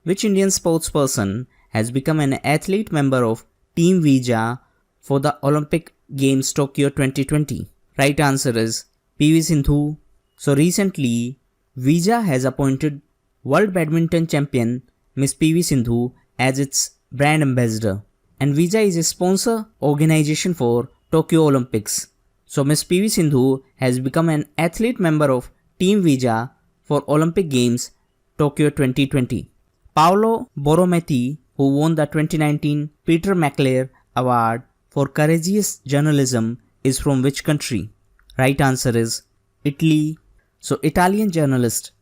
Which Indian sportsperson has become an athlete member of Team Vija for the Olympic Games Tokyo 2020? Right answer is PV Sindhu. So recently, Vija has appointed World Badminton Champion Miss PV Sindhu as its brand ambassador, and Vija is a sponsor organization for Tokyo Olympics. So Miss PV Sindhu has become an athlete member of Team Vija for Olympic Games Tokyo 2020. Paolo Borrometi, who won the 2019 Peter McClare Award for Courageous Journalism, is from which country? Right answer is Italy. So Italian journalist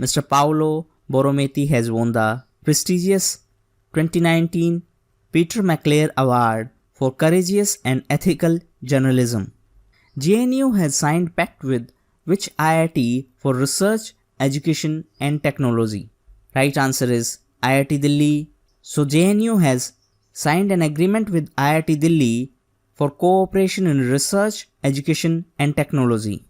Mr. Paolo Borrometi has won the prestigious 2019 Peter McClare Award for Courageous and Ethical Journalism. JNU has signed pact with which IIT for research, education and technology? Right answer is IIT Delhi. So JNU has signed an agreement with IIT Delhi for cooperation in research, education and technology.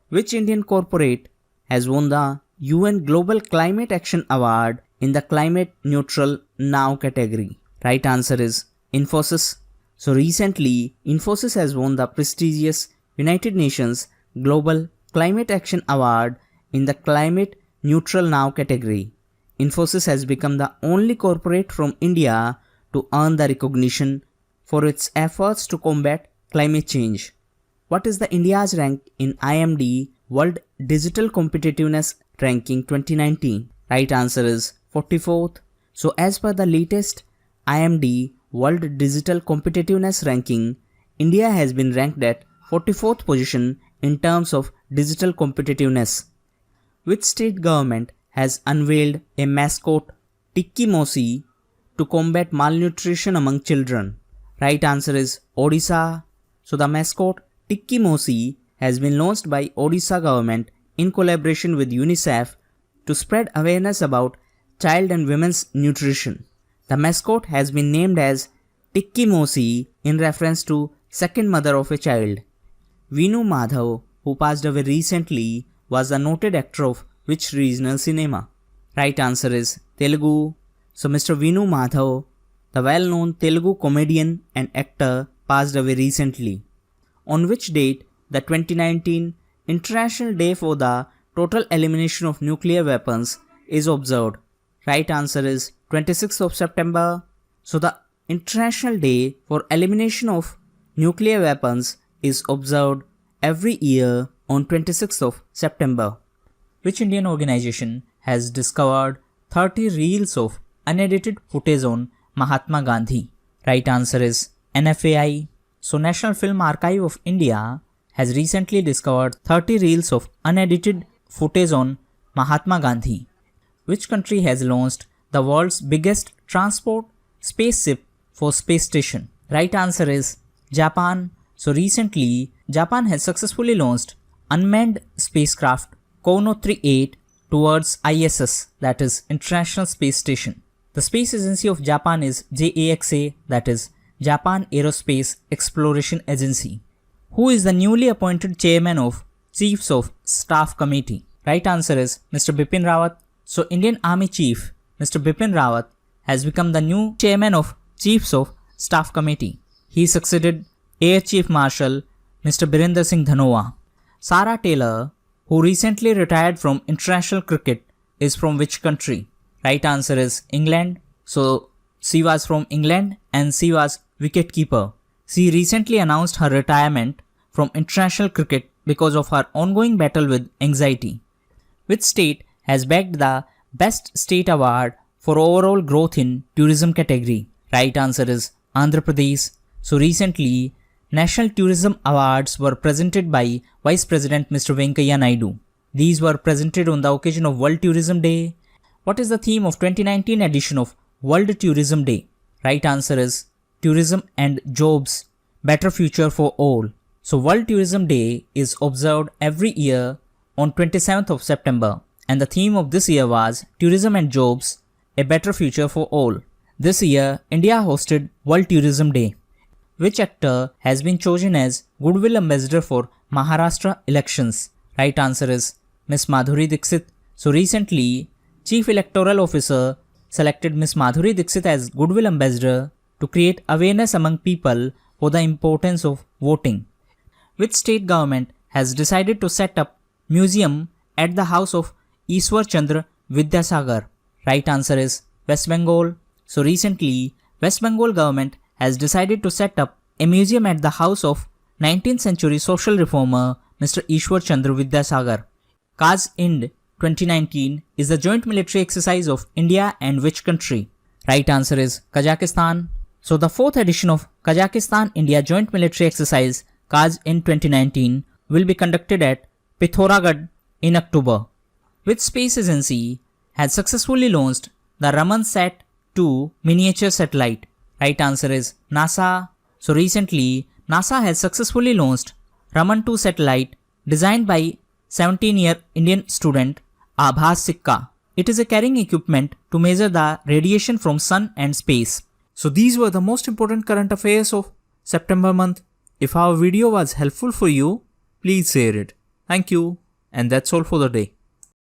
Which Indian corporate has won the UN Global Climate Action Award in the Climate Neutral Now category? Right answer is Infosys. So recently, Infosys has won the prestigious United Nations Global Climate Action Award in the Climate Neutral Now category. Infosys has become the only corporate from India to earn the recognition for its efforts to combat climate change. What is the India's rank in IMD World Digital Competitiveness Ranking 2019? Right answer is 44th. So as per the latest IMD World Digital Competitiveness Ranking, India has been ranked at 44th position in terms of digital competitiveness. Which state government has unveiled a mascot Tikki Mosi to combat malnutrition among children? Right answer is Odisha. So the mascot Tikki Mosi has been launched by Odisha government in collaboration with UNICEF to spread awareness about child and women's nutrition. The mascot has been named as Tikki Mosi in reference to second mother of a child. Venu Madhav, who passed away recently, was a noted actor of which regional cinema? Right answer is Telugu. So Mr. Venu Madhav, the well-known Telugu comedian and actor, passed away recently. On which date the 2019 International Day for the Total Elimination of Nuclear Weapons is observed? Right answer is 26th of September. So the International Day for Elimination of Nuclear Weapons is observed every year on 26th of September. Which Indian organization has discovered 30 reels of unedited footage on Mahatma Gandhi? Right answer is NFAI. So National Film Archive of India has recently discovered 30 reels of unedited footage on Mahatma Gandhi. Which country has launched the world's biggest transport spaceship for space station? Right answer is Japan. So recently, Japan has successfully launched unmanned spacecraft Kono 38 towards ISS, that is International Space Station. The space agency of Japan is JAXA, that is Japan Aerospace Exploration Agency. Who is the newly appointed chairman of Chiefs of Staff Committee? Right answer is Mr. Bipin Rawat. So Indian Army Chief Mr. Bipin Rawat has become the new chairman of Chiefs of Staff Committee. He succeeded Air Chief Marshal Mr. Birinder Singh Dhanoa. Sarah Taylor, who recently retired from international cricket, is from which country? Right answer is England. So she was from England and she was wicketkeeper. She recently announced her retirement from international cricket because of her ongoing battle with anxiety. Which state has bagged the Best State Award for overall growth in tourism category? Right answer is Andhra Pradesh. So recently, National Tourism Awards were presented by Vice President Mr. Venkaiah Naidu. These were presented on the occasion of World Tourism Day. What is the theme of 2019 edition of World Tourism Day? Right answer is Tourism and Jobs, Better Future for All. So World Tourism Day is observed every year on 27th of September, and the theme of this year was Tourism and Jobs, A Better Future for All. This year, India hosted World Tourism Day. Which actor has been chosen as Goodwill Ambassador for Maharashtra elections? Right answer is Miss Madhuri Dixit. So recently, Chief Electoral Officer selected Miss Madhuri Dixit as Goodwill Ambassador to create awareness among people for the importance of voting. Which state government has decided to set up museum at the house of Ishwar Chandra Vidyasagar? Right answer is West Bengal. So recently, West Bengal government has decided to set up a museum at the house of 19th century social reformer Mr. Ishwar Chandra Vidyasagar. Kaz Ind 2019 is the joint military exercise of India and which country? Right answer is Kazakhstan. So the 4th edition of Kazakhstan-India joint military exercise Kaz Ind 2019 will be conducted at Pithoragarh in October. Which space agency has successfully launched the Ramansat 2 miniature satellite? Right answer is NASA. So recently, NASA has successfully launched Raman 2 satellite designed by 17-year Indian student Abhas Sikka. It is a carrying equipment to measure the radiation from sun and space. So these were the most important current affairs of September month. If our video was helpful for you, please share it. Thank you. And that's all for the day.